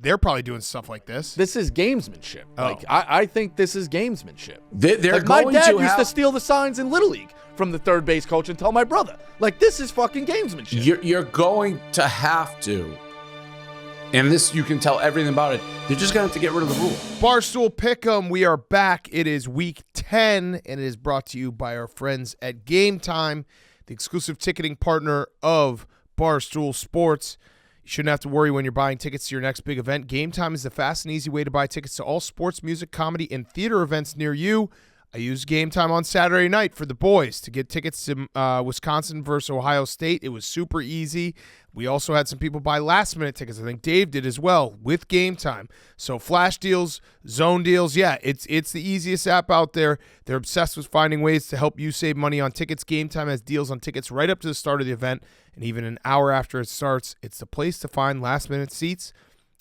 they're probably doing stuff like this. This is gamesmanship. Oh. Like I think this is gamesmanship. They're Like, my going dad to used to steal the signs in Little League from the third base coach and tell my brother. Like, this is fucking gamesmanship. You're going to have to. And this, you can tell everything about it. They're just going to have to get rid of the rule. Barstool Pick'em, we are back. It is week 10, and it is brought to you by our friends at Game Time, the exclusive ticketing partner of Barstool Sports. You shouldn't have to worry when you're buying tickets to your next big event. Game Time is the fast and easy way to buy tickets to all sports, music, comedy, and theater events near you. I used Game Time on Saturday night for the boys to get tickets to Wisconsin versus Ohio State. It was super easy. We also had some people buy last-minute tickets. I think Dave did as well with Game Time. So flash deals, zone deals, yeah, it's the easiest app out there. They're obsessed with finding ways to help you save money on tickets. Game Time has deals on tickets right up to the start of the event, and even an hour after it starts. It's the place to find last-minute seats.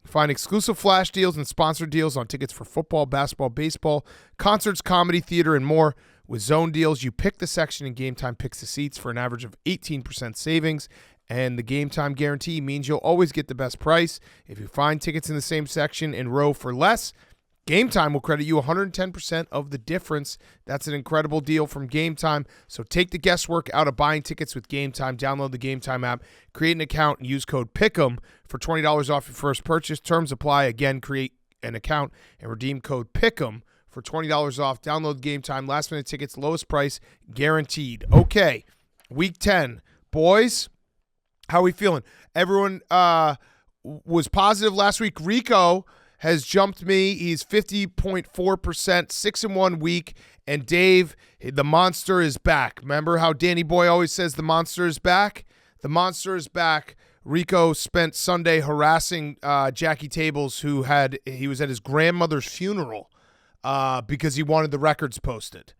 Find exclusive flash deals and sponsored deals on tickets for football, basketball, baseball, concerts, comedy, theater, and more. With zone deals, you pick the section and Game Time picks the seats for an average of 18% savings. And the Game Time guarantee means you'll always get the best price. If you find tickets in the same section and row for less, Game Time will credit you 110% of the difference. That's an incredible deal from Game Time. So take the guesswork out of buying tickets with Game Time. Download the Game Time app, create an account, and use code PICK'EM for $20 off your first purchase. Terms apply. Again, create an account and redeem code PICK'EM for $20 off. Download Game Time. Last minute tickets, lowest price guaranteed. Okay, week 10. Boys, how are we feeling? Everyone was positive last week. Rico has jumped me. He's 50.4%, 6-1 week. And Dave, the monster is back. Remember how Danny Boy always says the monster is back? The monster is back. Rico spent Sunday harassing Jackie Tables, he was at his grandmother's funeral because he wanted the records posted.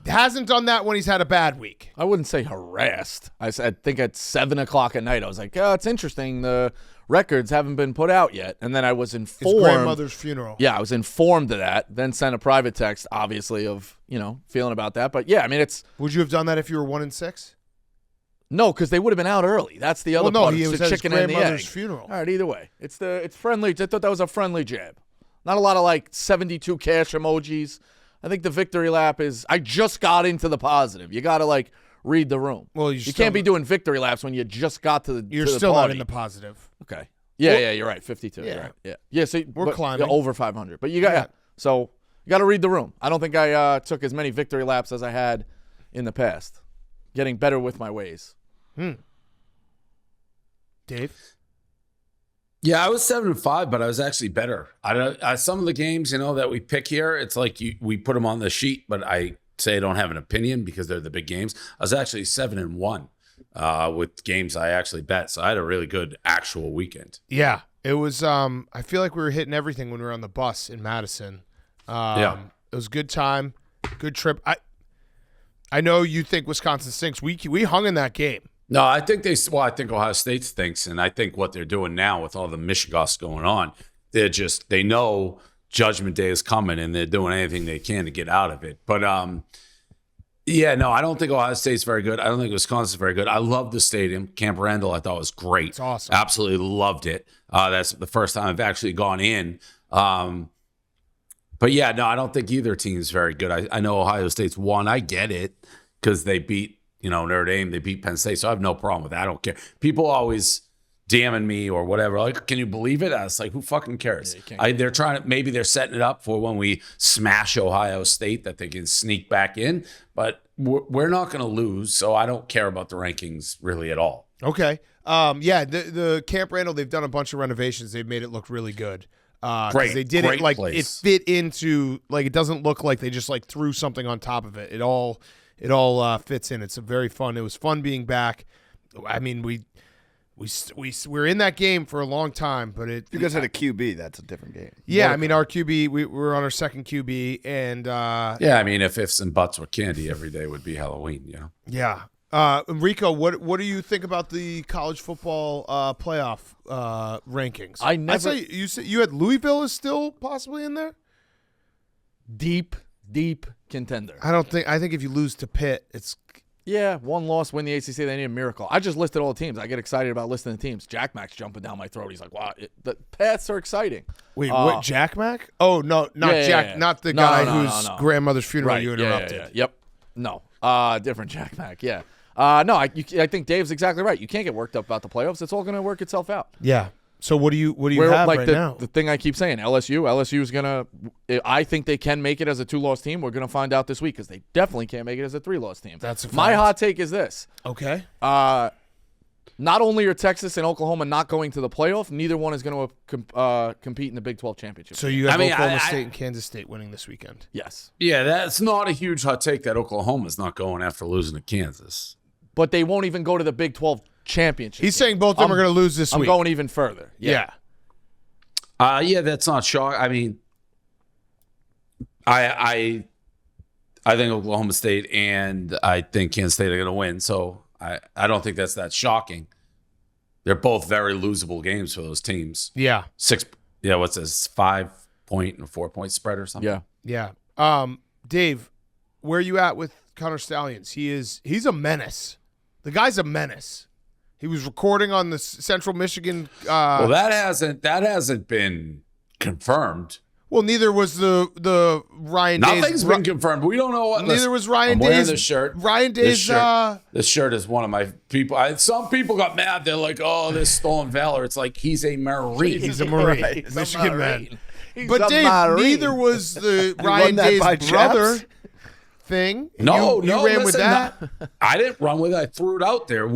Hasn't done that when he's had a bad week. I wouldn't say harassed. I think at 7 o'clock at night, I was like, oh, it's interesting. The records haven't been put out yet. And then I was informed. His grandmother's funeral. Yeah, I was informed of that. Then sent a private text, obviously, of, feeling about that. But yeah, I mean, it's. Would you have done that if you were 1-6? No, because they would have been out early. That's the other part. He was the at chicken his and the egg. grandmother's funeral. All right, either way. It's friendly. I thought that was a friendly jab. Not a lot of 72 cash emojis. I think the victory lap is, I just got into the positive. You got to read the room. Well, you can't be doing victory laps when you just got to the You're to the still party. not in the positive. Okay. Yeah, you're right. 52. Yeah. You're right. Yeah. So we're climbing over 500. But you got so you got to read the room. I don't think I took as many victory laps as I had in the past. Getting better with my ways. Dave? Yeah, I was 7-5, but I was actually better. Some of the games, that we pick here, it's like we put them on the sheet, but I say I don't have an opinion because they're the big games. I was actually 7-1 with games I actually bet, so I had a really good actual weekend. Yeah, it was. I feel like we were hitting everything when we were on the bus in Madison. It was a good time, good trip. I know you think Wisconsin stinks. We hung in that game. No, I think I think Ohio State stinks, and I think what they're doing now with all the Michigas going on, they know Judgment Day is coming, and they're doing anything they can to get out of it. But I don't think Ohio State's very good. I don't think Wisconsin's very good. I love the stadium. Camp Randall, I thought was great. It's awesome. Absolutely loved it. That's the first time I've actually gone in. But I don't think either team's very good. I know Ohio State's won. I get it because they beat Notre Dame, they beat Penn State, so I have no problem with that. I don't care. People always DMing me or whatever, like, can you believe it? I was like, who fucking cares? They're trying to, maybe they're setting it up for when we smash Ohio State that they can sneak back in, but we're not going to lose, so I don't care about the rankings really at all. Okay. The Camp Randall, they've done a bunch of renovations. They've made it look really good. Great. They did it like place. it fit into, it doesn't look like they just threw something on top of it. It all fits in. It's very fun. It was fun being back. I mean, we're in that game for a long time, but if you guys had a QB, that's a different game. Yeah, I mean, our QB, we're on our second QB, and if ifs and buts were candy, every day would be Halloween. Yeah. Rico, what do you think about the college football playoff rankings? I say you had Louisville is still possibly in there. Deep contender. I think if you lose to Pitt, it's Yeah, one loss, win the ACC. They need a miracle. I just listed all the teams. I get excited about listing the teams. Jack Mac's jumping down my throat. He's like, wow, the paths are exciting. Wait, what? Jack Mac? Oh, no, not Jack. Not the guy whose grandmother's funeral you interrupted. Yep. No. Different Jack Mac. Yeah. No, I think Dave's exactly right. You can't get worked up about the playoffs. It's all going to work itself out. Yeah. So what do you have right now? The thing I keep saying, LSU is going to – I think they can make it as a 2-loss team. We're going to find out this week because they definitely can't make it as a 3-loss team. That's a fact. My hot take is this. Okay. Not only are Texas and Oklahoma not going to the playoff, neither one is going to compete in the Big 12 championship. So you have Oklahoma State and Kansas State winning this weekend. Yes. Yeah, that's not a huge hot take that Oklahoma's not going after losing to Kansas. But they won't even go to the Big 12 championship. He's saying both of them are going to lose this week. I'm going even further. Yeah. Yeah, that's not shocking. I mean, I think Oklahoma State and I think Kansas State are going to win. So I don't think that's that shocking. They're both very losable games for those teams. Yeah. What's this? 5-point and a 4-point spread or something? Yeah. Yeah. Dave, where are you at with Connor Stallions? He's a menace. The guy's a menace. He was recording on the Central Michigan. Well, that hasn't been confirmed. Well, neither was the Ryan Days. Nothing's been confirmed. We don't know what. Neither was Ryan Days. I'm wearing this shirt. Ryan Days. This shirt is one of my people. Some people got mad. They're like, "Oh, this stolen valor." It's like he's a Marine. He's a Marine. Right. He's Michigan a man. He's But a Dave, Marine. neither was the Ryan Days brother thing. No, you ran with that. No, I didn't run with it. I threw it out there.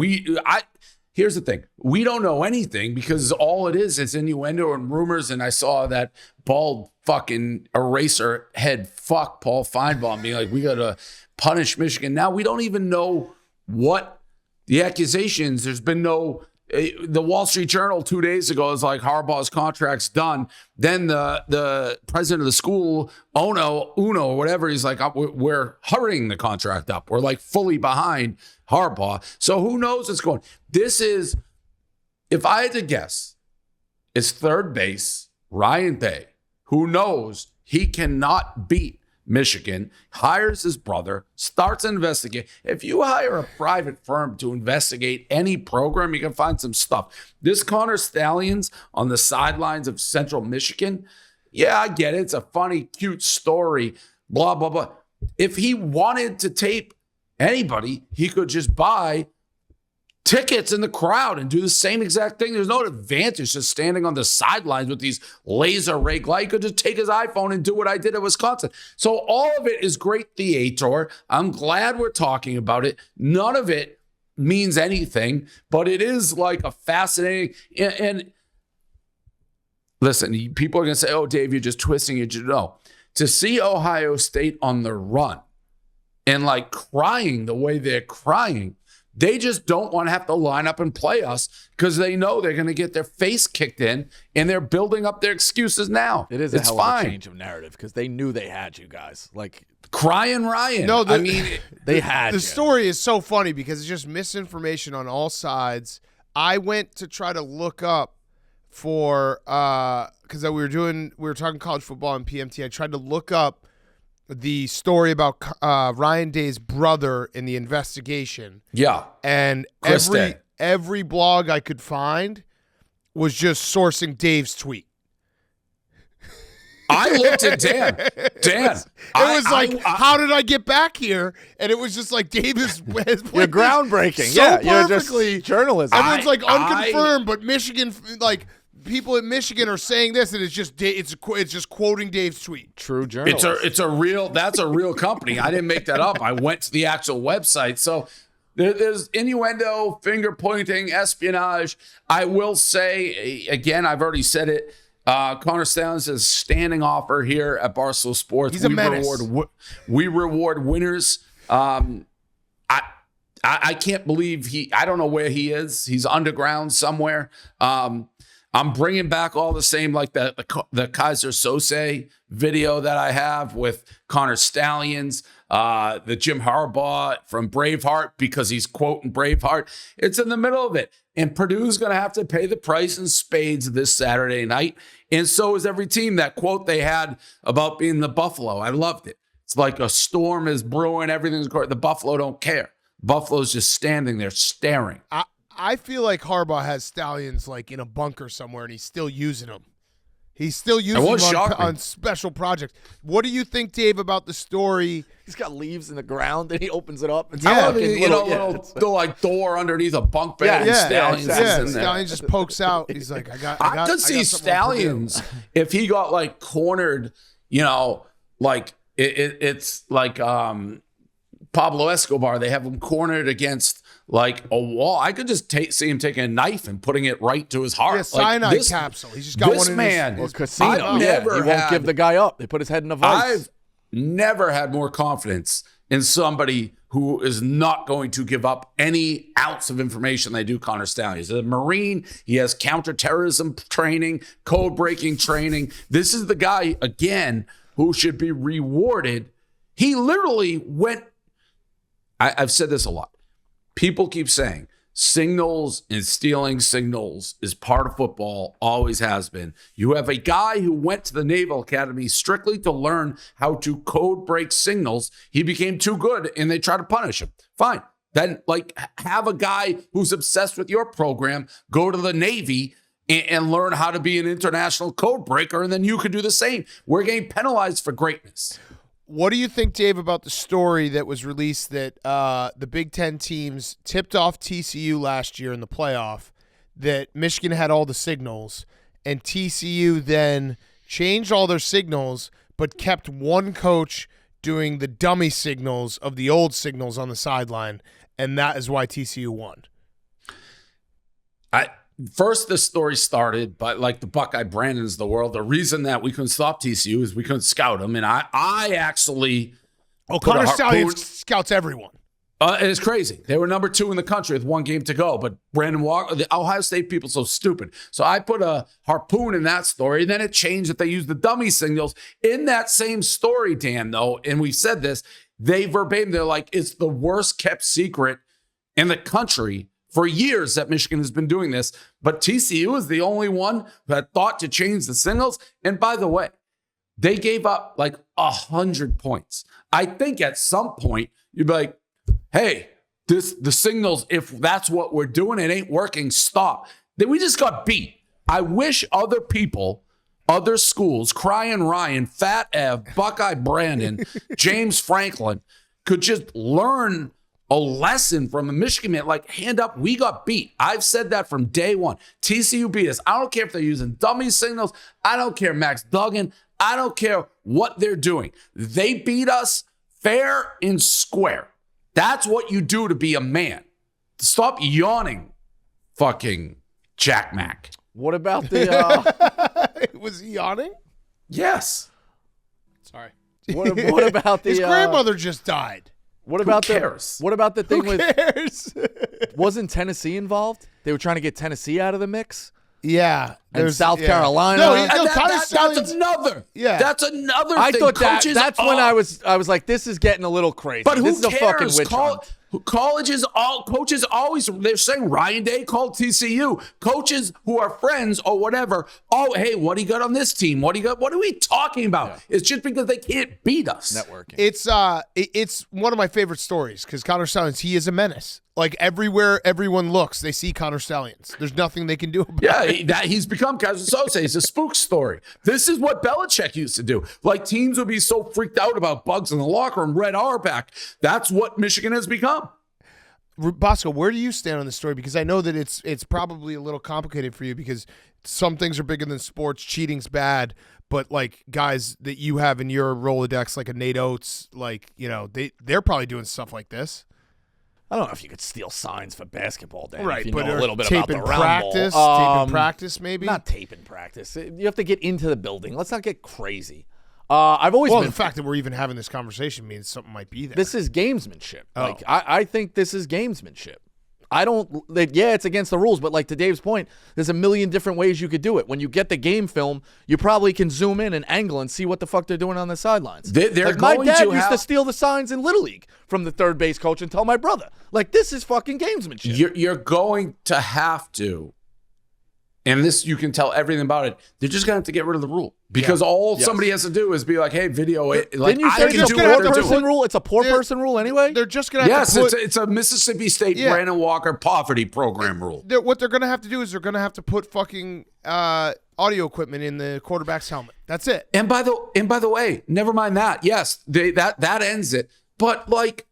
Here's the thing. We don't know anything because all it is innuendo and rumors. And I saw that bald fucking eraser head fuck Paul Feinbaum being like, we got to punish Michigan. Now we don't even know what the accusations. There's been no. The Wall Street Journal 2 days ago is like Harbaugh's contract's done. Then the president of the school, Uno or whatever, he's like, we're hurrying the contract up. We're like fully behind Harbaugh. So who knows what's going on? This is, if I had to guess, it's third base, Ryan Day, who knows he cannot beat Michigan, hires his brother, starts an investigation. If you hire a private firm to investigate any program, you can find some stuff. This Connor Stallions on the sidelines of Central Michigan, yeah, I get it. It's a funny, cute story, blah, blah, blah. If he wanted to tape anybody, he could just buy tickets in the crowd and do the same exact thing. There's no advantage to standing on the sidelines with these laser ray lights. He could just take his iPhone and do what I did at Wisconsin. So all of it is great theater. I'm glad we're talking about it. None of it means anything, but it is like a fascinating and listen, people are going to say, oh, Dave, you're just twisting it. No. To see Ohio State on the run and like crying the way they're crying, they just don't want to have to line up and play us because they know they're going to get their face kicked in, and they're building up their excuses now. It's a hell of a change of narrative because they knew they had you guys. Like crying Ryan. No, they had the story is so funny because it's just misinformation on all sides. I went to try to look up for because we were talking college football and PMT. I tried to look up the story about Ryan Day's brother in the investigation. Yeah. And every blog I could find was just sourcing Dave's tweet. I looked at Dan. It was like, how did I get back here? And it was just like Dave has you're groundbreaking. So yeah, perfectly. You're just journalism. Everyone's like unconfirmed, but Michigan, like people in Michigan are saying this, and it's just quoting Dave's tweet. True journalism. That's a real company. I didn't make that up. I went to the actual website. So there's innuendo, finger pointing, espionage. I will say again, I've already said it. Connor Stallions is a standing offer here at Barstool Sports. He's a menace. We reward winners. I can't believe I don't know where he is. He's underground somewhere. I'm bringing back all the same, like the Kaiser Sose video that I have with Connor Stallions, the Jim Harbaugh from Braveheart, because he's quoting Braveheart. It's in the middle of it. And Purdue's going to have to pay the price in spades this Saturday night. And so is every team. That quote they had about being the Buffalo, I loved it. It's like a storm is brewing, everything's going. The Buffalo don't care. Buffalo's just standing there staring. I feel like Harbaugh has Stallions like in a bunker somewhere, and he's still using them. He's still using them on special projects. What do you think, Dave, about the story? He's got leaves in the ground, and he opens it up. It's little like door underneath a bunk bed. Stallions Stallions just pokes out. He's like, I could see Stallions if he got like cornered. Like it's like Pablo Escobar. They have him cornered against like a wall. I could just see him taking a knife and putting it right to his heart. Yeah, cyanide capsule. He's just got one in his casino. He won't give the guy up. They put his head in a vice. I've never had more confidence in somebody who is not going to give up any ounce of information they do. Connor Stallion. He's a Marine. He has counterterrorism training, code breaking training. This is the guy, again, who should be rewarded. He literally went, I've said this a lot. People keep saying signals and stealing signals is part of football, always has been. You have a guy who went to the Naval Academy strictly to learn how to code break signals. He became too good and they try to punish him. Fine. Then have a guy who's obsessed with your program go to the Navy and learn how to be an international code breaker, and then you could do the same. We're getting penalized for greatness. What do you think, Dave, about the story that was released that the Big Ten teams tipped off TCU last year in the playoff, that Michigan had all the signals, and TCU then changed all their signals but kept one coach doing the dummy signals of the old signals on the sideline, and that is why TCU won? First, this story started by like the Buckeye Brandons of the world. The reason that we couldn't stop TCU is we couldn't scout them. And I actually Connor Stallion scouts everyone. It's crazy. They were number 2 in the country with 1 game to go. But Brandon Walker, the Ohio State people, so stupid. So I put a harpoon in that story. And then it changed that they used the dummy signals. In that same story, Dan, though, and we've said this, they verbatim, they're like, it's the worst kept secret in the country. For years that Michigan has been doing this, but TCU is the only one that thought to change the signals. And by the way, they gave up like 100 points. I think at some point you'd be like, hey, the signals, if that's what we're doing, it ain't working, stop. Then we just got beat. I wish other people, other schools, Crying Ryan, Fat Ev, Buckeye Brandon, James Franklin could just learn a lesson from a Michigan man, like hand up, we got beat. I've said that from day one. TCU beat us. I don't care if they're using dummy signals. I don't care, Max Duggan. I don't care what they're doing. They beat us fair and square. That's what you do to be a man. Stop yawning, fucking Jack Mack. What about the... Was he yawning? Yes. Sorry. What about the... His grandmother just died. What about the thing Who cares? wasn't Tennessee involved? They were trying to get Tennessee out of the mix. Yeah, and South Carolina. That's another. Yeah, that's another. I thing. thought that's when I was like, this is getting a little crazy. But this who is cares? A fucking witch hunt. Coaches always, they're saying Ryan Day called TCU. Coaches who are friends or whatever. Oh, hey, what do you got on this team? What are we talking about? Yeah. It's just because they can't beat us. Networking. It's one of my favorite stories because Connor Stallions, he is a menace. Like everywhere everyone looks, they see Connor Stallions. There's nothing they can do about it. Yeah, he's become Sosa. He's a spook story. This is what Belichick used to do. Like teams would be so freaked out about bugs in the locker room, Red Auerbach. That's what Michigan has become. Bosco, where do you stand on this story? Because I know that it's probably a little complicated for you because some things are bigger than sports. Cheating's bad, but like guys that you have in your Rolodex, like a Nate Oates, like they're probably doing stuff like this. I don't know if you could steal signs for basketball, Dan. Right, if you but know a little bit tape about the in round practice, ball. tape in practice, maybe not tape in practice. You have to get into the building. Let's not get crazy. I've always been the fact that we're even having this conversation means something might be there. This is gamesmanship. Oh. Like I think this is gamesmanship. I don't. It's against the rules, but like to Dave's point, there's a million different ways you could do it. When you get the game film, you probably can zoom in and angle and see what the fuck they're doing on the sidelines. My dad used to steal the signs in Little League from the third base coach and tell my brother, like, this is fucking gamesmanship. You're going to have to and this you can tell everything about it. They're just gonna have to get rid of the rule because all somebody has to do is be like, "Hey, video it." Like, Didn't you say it's a poor-person rule? It's a poor-person rule anyway. They're just going to have to put... it's a Mississippi State Brandon Walker poverty program rule. What they're going to have to do is they're going to have to put fucking audio equipment in the quarterback's helmet. That's it. And by the way, never mind that. Yes, that ends it. But like,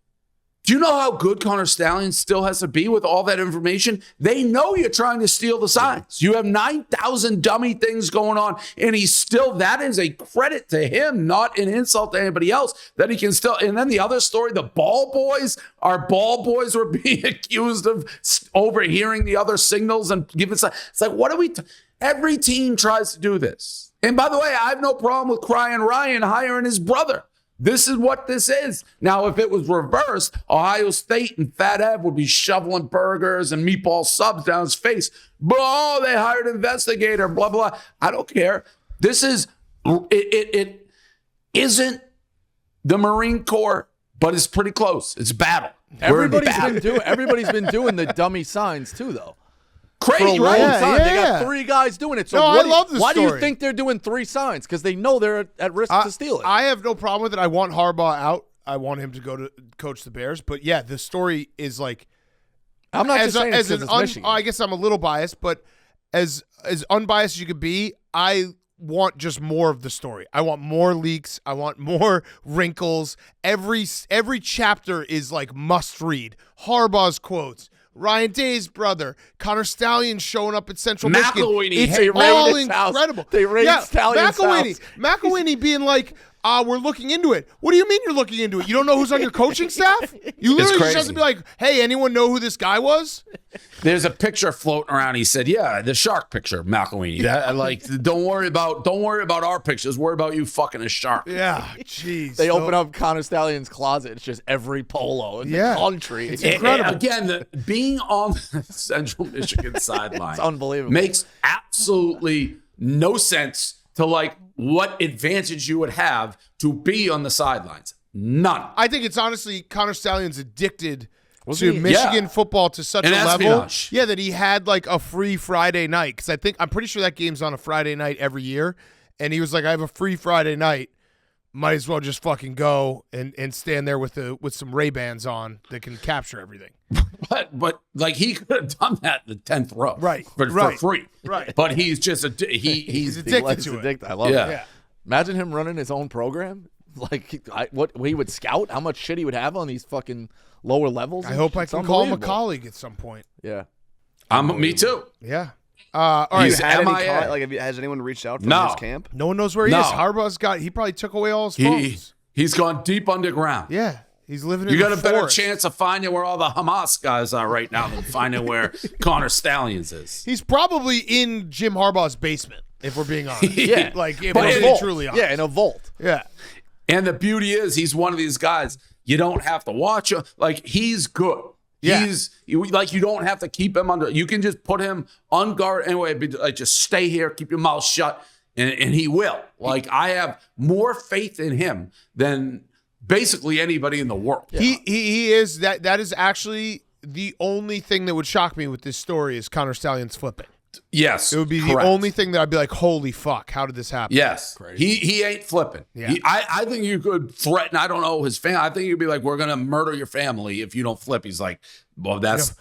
do you know how good Connor Stallion still has to be with all that information? They know you're trying to steal the signs. You have 9,000 dummy things going on, and he's still, that is a credit to him, not an insult to anybody else, that he can still, and then the other story, the ball boys were being accused of overhearing the other signals and giving, it's like, what are we, every team tries to do this. And by the way, I have no problem with Crying Ryan hiring his brother. This is what this is. Now, if it was reversed, Ohio State and Fat Ev would be shoveling burgers and meatball subs down his face. Oh, they hired an investigator, blah, blah. I don't care. This is, it isn't the Marine Corps, but it's pretty close. It's battle. Everybody's been doing the dummy signs too, though. Crazy, for a long right? time. They got 3 guys doing it. So I love this why do story. you think they're doing 3 signs? Because they know they're at risk to steal it. I have no problem with it. I want Harbaugh out. I want him to go to coach the Bears. But yeah, the story is like, I'm not just saying it's Michigan. I guess I'm a little biased, but as unbiased as you could be, I want just more of the story. I want more leaks. I want more wrinkles. Every chapter is like must read. Harbaugh's quotes. Ryan Day's brother, Connor Stallion showing up at Central Michigan. It's all incredible. They raided Stallion's house. McElwainey being like, we're looking into it. What do you mean you're looking into it? You don't know who's on your coaching staff? You literally just have to be like, hey, anyone know who this guy was? There's a picture floating around. He said, yeah, the shark picture, McElwainey. Don't worry about our pictures. Worry about you fucking a shark. Yeah, jeez. They open up Connor Stallion's closet. It's just every polo in the country. It's incredible. Again, being on the Central Michigan sideline it's unbelievable. Makes absolutely no sense to like what advantage you would have to be on the sidelines. None. I think it's honestly Connor Stallion's addicted to Michigan football to such a level, that he had like a free Friday night. Because I'm pretty sure that game's on a Friday night every year, and he was like, I have a free Friday night, might as well just fucking go and stand there with some Ray-Bans on that can capture everything. But like he could have done that in the 10th row, for free, right? But he's just he's addicted to it. I love it. Yeah. Imagine him running his own program. Like what he would scout, how much shit he would have on these fucking lower levels. I hope I can call him a colleague at some point. Yeah, me too. Yeah. All right. Has anyone reached out from his camp? No one knows where he is. Harbaugh's he probably took away all his phones. He's gone deep underground. Yeah. He's living in You got the a better forest. chance of finding where all the Hamas guys are right now than finding where Connor Stallions is. He's probably in Jim Harbaugh's basement, if we're being honest. Yeah. Truly honest. Yeah, in a vault. Yeah. And the beauty is he's one of these guys you don't have to watch him. Like, he's good. Yeah. You don't have to keep him under. You can just put him on guard anyway. Like, just stay here, keep your mouth shut, and he will. Like, I have more faith in him than basically anybody in the world. Yeah. He is that is actually the only thing that would shock me with this story is Connor Stallion's flipping. Yes, it would be the only thing that I'd be like, holy fuck, how did this happen? Yes, he ain't flipping. Yeah. I think you could threaten. I don't know his family. I think you'd be like, we're gonna murder your family if you don't flip. He's like, well, that's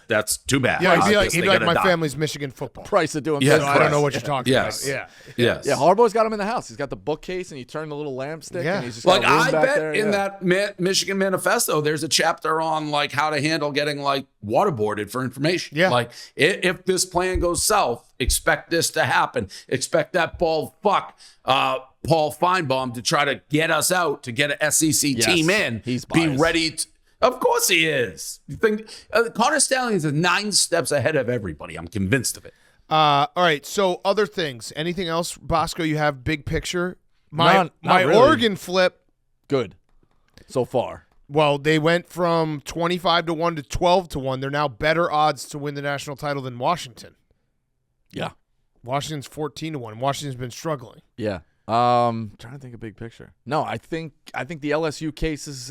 too bad. Yeah, he'd be like my family's Michigan football. Price of doing business. I don't know what you're talking about. Yeah. Yes. Yeah, Harbaugh's got him in the house. He's got the bookcase, and you turn the little lampstick, and he's just like, got a room I back bet there. in that Michigan manifesto, there's a chapter on like how to handle getting like waterboarded for information. Yeah. Like, if this plan goes south, expect this to happen. Expect that Paul Feinbaum to try to get us out, to get an SEC team in. He's biased. Be ready to. Of course he is. You think Connor Stallion is 9 steps ahead of everybody. I'm convinced of it. All right. So other things. Anything else, Bosco? You have big picture. My really. Oregon flip. Good. So far. Well, they went from 25-1 to 12-1. They're now better odds to win the national title than Washington. Yeah. Washington's 14-1. Washington's been struggling. Yeah. Trying to think of big picture. No, I think the LSU case is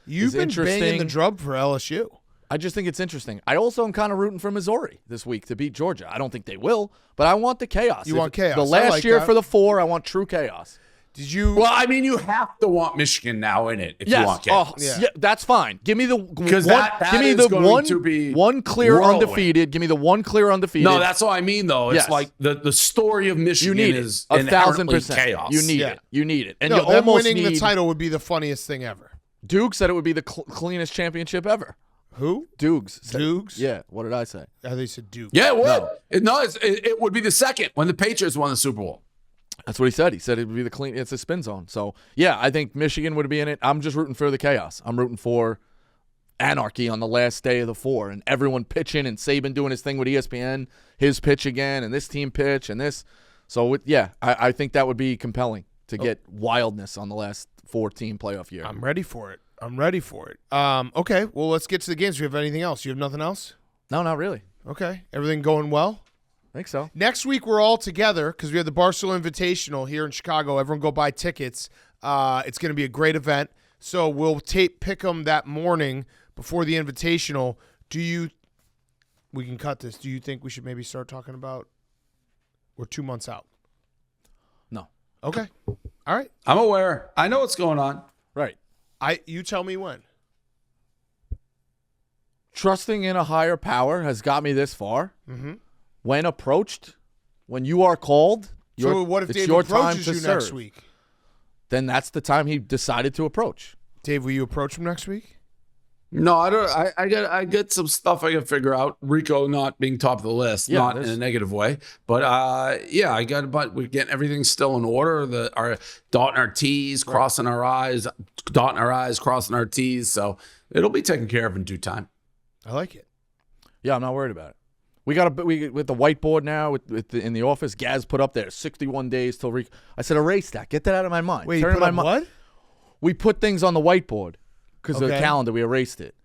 You've been interesting. banging the drum for LSU. I just think it's interesting. I also am kind of rooting for Missouri this week to beat Georgia. I don't think they will, but I want the chaos. You want chaos. The last year for the 4, I want true chaos. Did you? Well, I mean, you have to want Michigan now in it if you want chaos. Yeah, that's fine. Give me the one. Give me the one clear whirlwind. undefeated. Give me the one clear undefeated. No, that's what I mean, though. It's like the story of Michigan is 1,000% chaos. You need it. You need it. And no, you them almost winning need the title would be the funniest thing ever. Duke said it would be the cleanest championship ever. Who? Dukes. Dukes? Yeah. What did I say? They said Duke. Yeah, it would. It would be the second when the Patriots won the Super Bowl. That's what he said. He said it would be the clean. It's a spin zone. So, yeah, I think Michigan would be in it. I'm just rooting for the chaos. I'm rooting for anarchy on the last day of the 4 and everyone pitching and Saban doing his thing with ESPN, his pitch again, and this team pitch and this. So, I think that would be compelling to get wildness on the last 4-team playoff year. I'm ready for it. Okay, well, let's get to the games. Do you have anything else? You have nothing else? No, not really. Okay. Everything going well? I think so. Next week, we're all together because we have the Barstool Invitational here in Chicago. Everyone go buy tickets. It's going to be a great event. So we'll pick them that morning before the Invitational. We can cut this. Do you think we should maybe start talking about we're 2 months out? No. Okay. All right. I'm aware. I know what's going on. Right. You tell me when. Trusting in a higher power has got me this far. Mm-hmm. When approached, when you are called, so what if it's Dave your approaches time to you serve. next week? Then that's the time he decided to approach. Dave, will you approach him next week? No, I don't. I get some stuff I can figure out. Rico not being top of the list, not in a negative way, but I got. But we're getting everything still in order. Our dotting our T's, crossing our I's, dotting our I's, crossing our T's. So it'll be taken care of in due time. I like it. Yeah, I'm not worried about it. We with the whiteboard now in the office. Gaz put up there 61 days till Rico. I said erase that. Get that out of my mind. Wait, you put up what? We put things on the whiteboard. Because of the calendar, we erased it.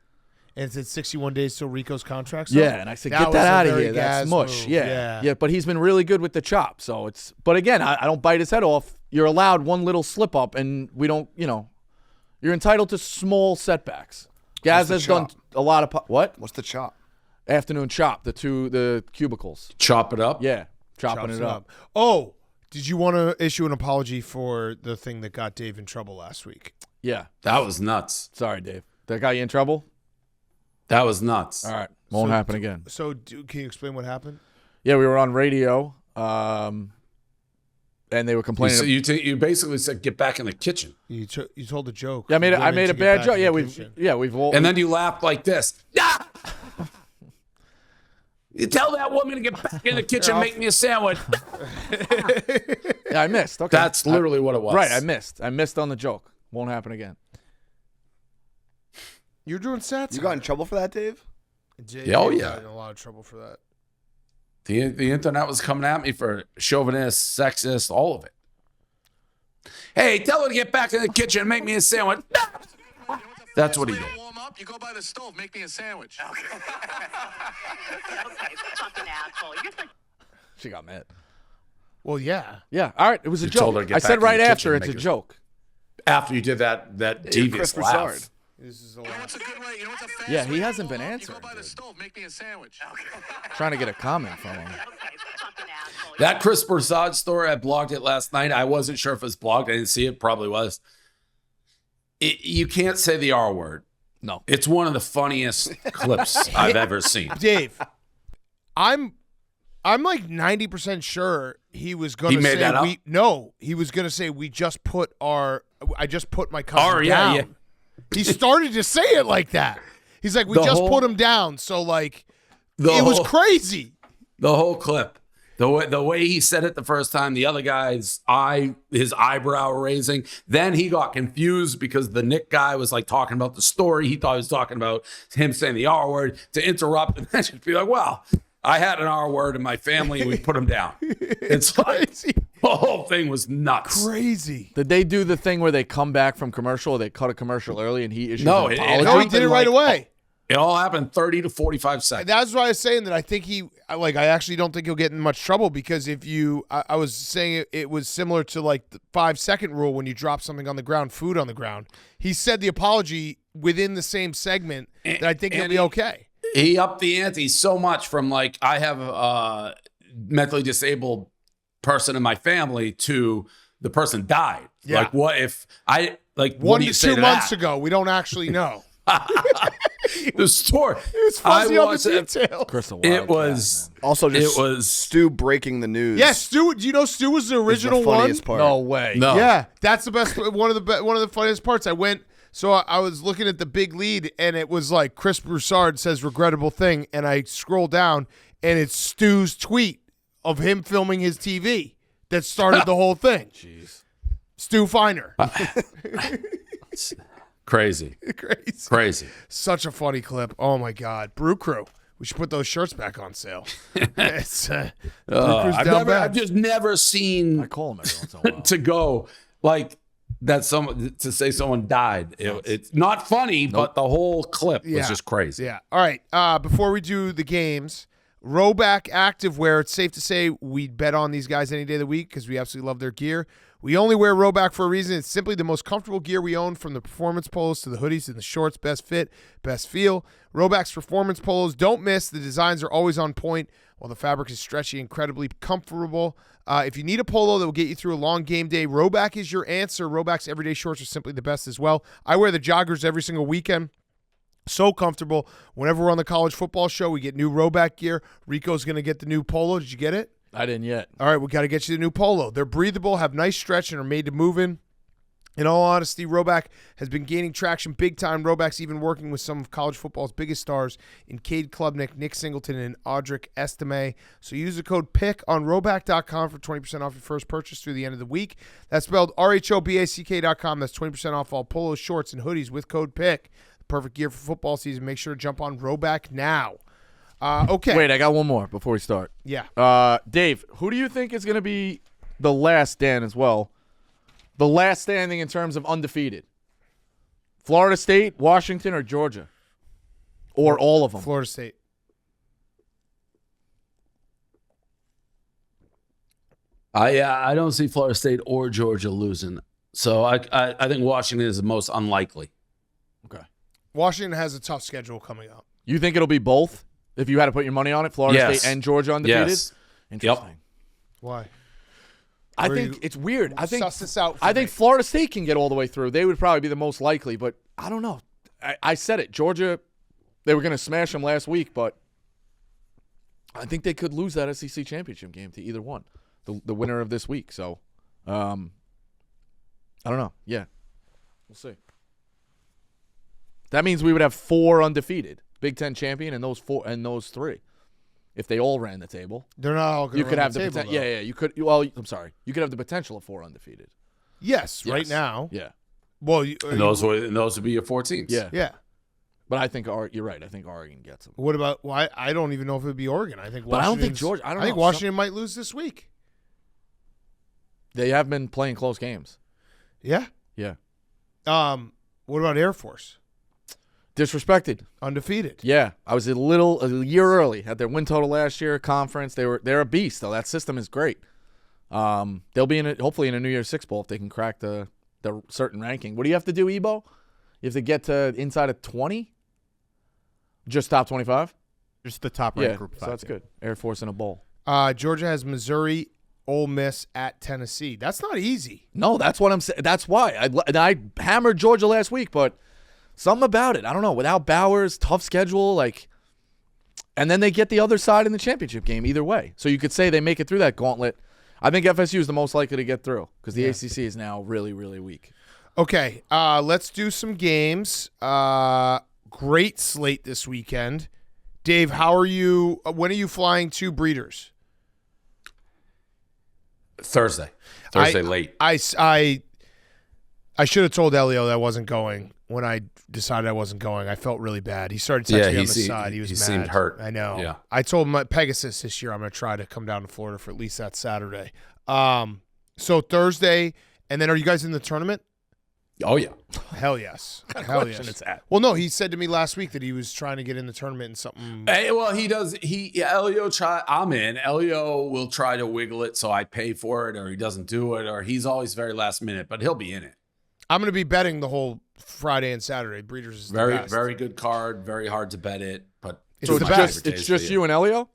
And it said 61 days till Rico's contract? Yeah, and I said, get that out of here. That's mush. Move. Yeah, but he's been really good with the chop. So but again, I don't bite his head off. You're allowed one little slip up, and we don't, you're entitled to small setbacks. Gaz has done a lot of, what? What's the chop? Afternoon chop, the cubicles. Chop it up? Yeah, chopping it up. Oh, did you want to issue an apology for the thing that got Dave in trouble last week? Yeah. That was nuts. Sorry, Dave. That got you in trouble? That was nuts. All right. Won't happen again. So can you explain what happened? Yeah, we were on radio, and they were complaining. You basically said, get back in the kitchen. You told a joke. Yeah, I made a bad joke. Yeah, we've all. And then you laughed like this. Ah! You tell that woman to get back in the kitchen, make me a sandwich. Yeah, I missed. Okay. That's literally what it was. Right, I missed. I missed on the joke. Won't happen again. You're doing stats. You got in trouble for that, Dave? Oh, yeah. Got in a lot of trouble for that. The internet was coming at me for chauvinist, sexist, all of it. Hey, tell her to get back in the kitchen and make me a sandwich. That's what he did. You go by the stove, make me a sandwich. Okay. Fucking asshole. You're such She got mad. Well, yeah. Yeah. All right. It was a told her joke. to get I back said in right the after kitchen it's and a make joke. After you did that devious Chris laugh. Broussard. This is a You know lot. what's a good way? You know what's a fast Yeah, he way to hasn't been warm up? answering, You go by the dude. stove, make me a sandwich. Trying to get a comment from him. fucking asshole. That Chris Broussard story, I blogged it last night. I wasn't sure if it was blogged. I didn't see it. Probably was. You can't say the R word. No. It's one of the funniest clips I've ever seen. Dave, I'm like 90% sure he was going to He say made that up? he was going to say I just put my cousin yeah, down. yeah. He started to say it like that. He's like, we The just whole- put him down. So like The it was whole- crazy. The whole clip. The way he said it the first time, the other guy's his eyebrow raising. Then he got confused because the Nick guy was like talking about the story. He thought he was talking about him saying the R word to interrupt and then just be like, well, I had an R word in my family and we put him down. It's like Crazy. the whole thing was nuts. Crazy. Did they do the thing where they come back from commercial or they cut a commercial early and he issues No, an it- apology? No, he did it right away. It all happened 30 to 45 seconds. That's why I was saying that I think I actually don't think he'll get in much trouble because I was saying it was similar to like the 5-second rule when you drop something on the ground, food on the ground. He said the apology within the same segment that I think he'll be okay. He upped the ante so much from like, I have a mentally disabled person in my family to the person died. Yeah. Like, what if I, like, 1 what do you to say 2 to months that? ago, we don't actually know. The story. It was fuzzy on the watched it. detail. Crystal It was, Also, just it was, Stu breaking the news. Yes, Stu. Do you know Stu was the is original the one? funniest part. No way. no. Yeah, that's the best. One of the funniest parts. I was looking at the big lead, and it was like Chris Broussard says regrettable thing, and I scroll down, and it's Stu's tweet of him filming his TV that started the whole thing. Jeez. Stu Feiner. Crazy. Crazy. Such a funny clip. Oh my God. Brew Crew. We should put those shirts back on sale. It's Brew Crew's down bad. I've just never seen I call him every once in a while. to go like that. To say someone died. It's not funny, but the whole clip was just crazy. Yeah. All right. Before we do the games, Roback Activewear. It's safe to say we'd bet on these guys any day of the week because we absolutely love their gear. We only wear Roback for a reason. It's simply the most comfortable gear we own, from the performance polos to the hoodies and the shorts. Best fit, best feel. Roback's performance polos, don't miss. The designs are always on point, while the fabric is stretchy, incredibly comfortable. If you need a polo that will get you through a long game day, Roback is your answer. Roback's everyday shorts are simply the best as well. I wear the joggers every single weekend. So comfortable. Whenever we're on the college football show, we get new Roback gear. Rico's going to get the new polo. Did you get it? I didn't yet. All right, we got to get you the new polo. They're breathable, have nice stretch, and are made to move in. In all honesty, Roback has been gaining traction big time. Roback's even working with some of college football's biggest stars in Cade Klubnik, Nick Singleton, and Audric Estime. So use the code PICK on Roback.com for 20% off your first purchase through the end of the week. That's spelled RHOBACK.com. That's 20% off all polos, shorts, and hoodies with code PICK. The perfect gear for football season. Make sure to jump on Roback now. Okay. Wait, I got one more before we start. Yeah. Dave, who do you think is going to be the last, Dan, as well? The last standing in terms of undefeated? Florida State, Washington, or Georgia? Or all of them? Florida State. I don't see Florida State or Georgia losing. So I think Washington is the most unlikely. Okay. Washington has a tough schedule coming up. You think it'll be both? If you had to put your money on it, Florida Yes. State and Georgia undefeated? Yes. Interesting. Why? I Or think you- it's weird. I think Suss this out for I me. think Florida State can get all the way through. They would probably be the most likely, but I don't know. I said it. Georgia, they were going to smash them last week, but I think they could lose that SEC championship game to either one, the winner of this week. So, I don't know. Yeah, we'll see. That means we would have 4 undefeated, Big Ten champion, and those 4 and those 3. If they all ran the table, They're not all going to you could have the table, potential. though. Yeah. You could. Well, I'm sorry. You could have the potential of 4 undefeated. Yes, right Yes. now. Yeah. Well, And those would be your 4 teams. Yeah. yeah. But I think you're right. I think Oregon gets them. What about? Well, I don't even know if it would be Oregon. I think. But I don't think Washington's- Georgia. I don't I think know. Washington might lose this week. They have been playing close games. Yeah. Yeah. What about Air Force? Disrespected. Undefeated. Yeah. I was a year early. Had their win total last year, conference. They're a beast though. That system is great. They'll be hopefully in a New Year's Six Bowl if they can crack the certain ranking. What do you have to do, Ebo? You have to get to inside of 20? Just top 25? Just the top ranked Yeah, group of so 5. that's good. Air Force in a bowl. Georgia has Missouri, Ole Miss at Tennessee. That's not easy. No, that's what I'm saying. That's why. I hammered Georgia last week, but something about it. I don't know. Without Bowers, tough schedule, and then they get the other side in the championship game either way. So you could say they make it through that gauntlet. I think FSU is the most likely to get through because the ACC is now really, really weak. Okay, let's do some games. Great slate this weekend. Dave, how are you? When are you flying to Breeders? Thursday late. I should have told Elio that I wasn't going when I decided I wasn't going. I felt really bad. He started texting me on the side. He was mad. seemed hurt. I know. Yeah. I told him at Pegasus this year I'm going to try to come down to Florida for at least that Saturday. So Thursday, and then are you guys in the tournament? Oh yeah. Hell yes. Hell yes. it's at? Well, no, he said to me last week that he was trying to get in the tournament and something. Hey, well, he does. Elio I'm in. Elio will try to wiggle it so I pay for it, or he doesn't do it, or he's always very last minute, but he'll be in it. I'm going to be betting the whole Friday and Saturday. Breeders is the Very, best. very good card. Very hard to bet it, but It's So the it's best. just, it's just you and Elio?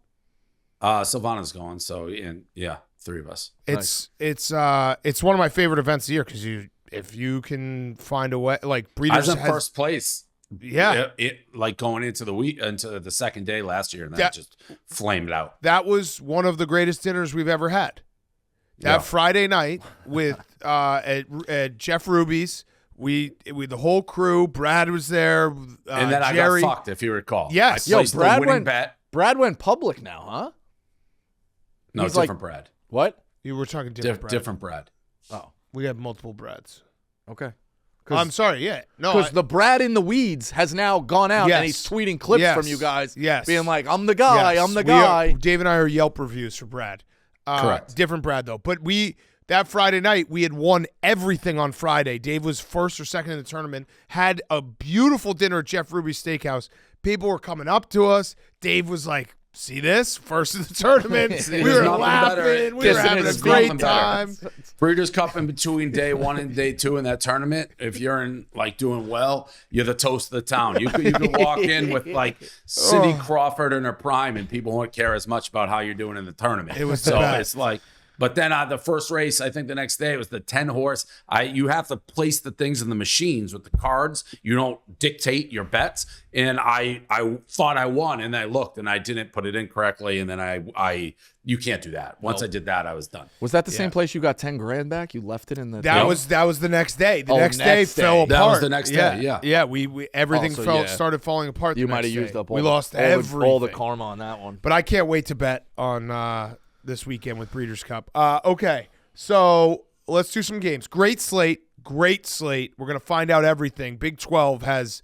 Silvana's going, so yeah, 3 of us. It's one of my favorite events of the year because if you can find a way, like I Breeders was in has, first place. Yeah. Like going into the second day last year, and then it just flamed out. that was one of the greatest dinners we've ever had. That Yeah. Friday night with at Jeff Ruby's, we the whole crew. Brad was there, And then Jerry. I got fucked, if you recall. Yes. I Yo, placed the winning bet. Brad went public now, huh? No, he's like- different Brad. What? You were talking different. Brad. Different Brad. Oh, We have multiple Brads. okay. I'm sorry. Yeah. No. Because the Brad in the weeds has now gone out and he's Yes. tweeting clips Yes. from you guys, Yes. being like, "I'm the guy, Yes, I'm the we are- guy." Dave and I are Yelp reviews for Brad. Correct. Different Brad though. But that Friday night we had won everything on Friday. Dave was first or second in the tournament. Had a beautiful dinner at Jeff Ruby's Steakhouse. People were coming up to us. Dave was like, "See this? First in the tournament." we There's were nothing laughing. better. We were Kissing having a his great feet. time. Breeders' Cup in between day 1 and day 2 in that tournament. If you're in doing well, you're the toast of the town. You could walk in with Cindy Crawford in her prime, and people won't care as much about how you're doing in the tournament. It was the so best. it's like. But then the first race, I think the next day, it was the 10 horse. You have to place the things in the machines with the cards. You don't dictate your bets. And I thought I won, and I looked, and I didn't put it in correctly. And then you can't do that. Once I did that, I was done. Was that the same place you got 10 grand back? You left it in the. That was the next day. The next day next day. fell apart. That was the next day, yeah. Yeah, we everything Oh, so started falling apart. You the might next have used day. up. We lost everything. all the karma on that one. But I can't wait to bet on this weekend with Breeders' Cup. Okay, so let's do some games. Great slate. We're going to find out everything. Big 12 has,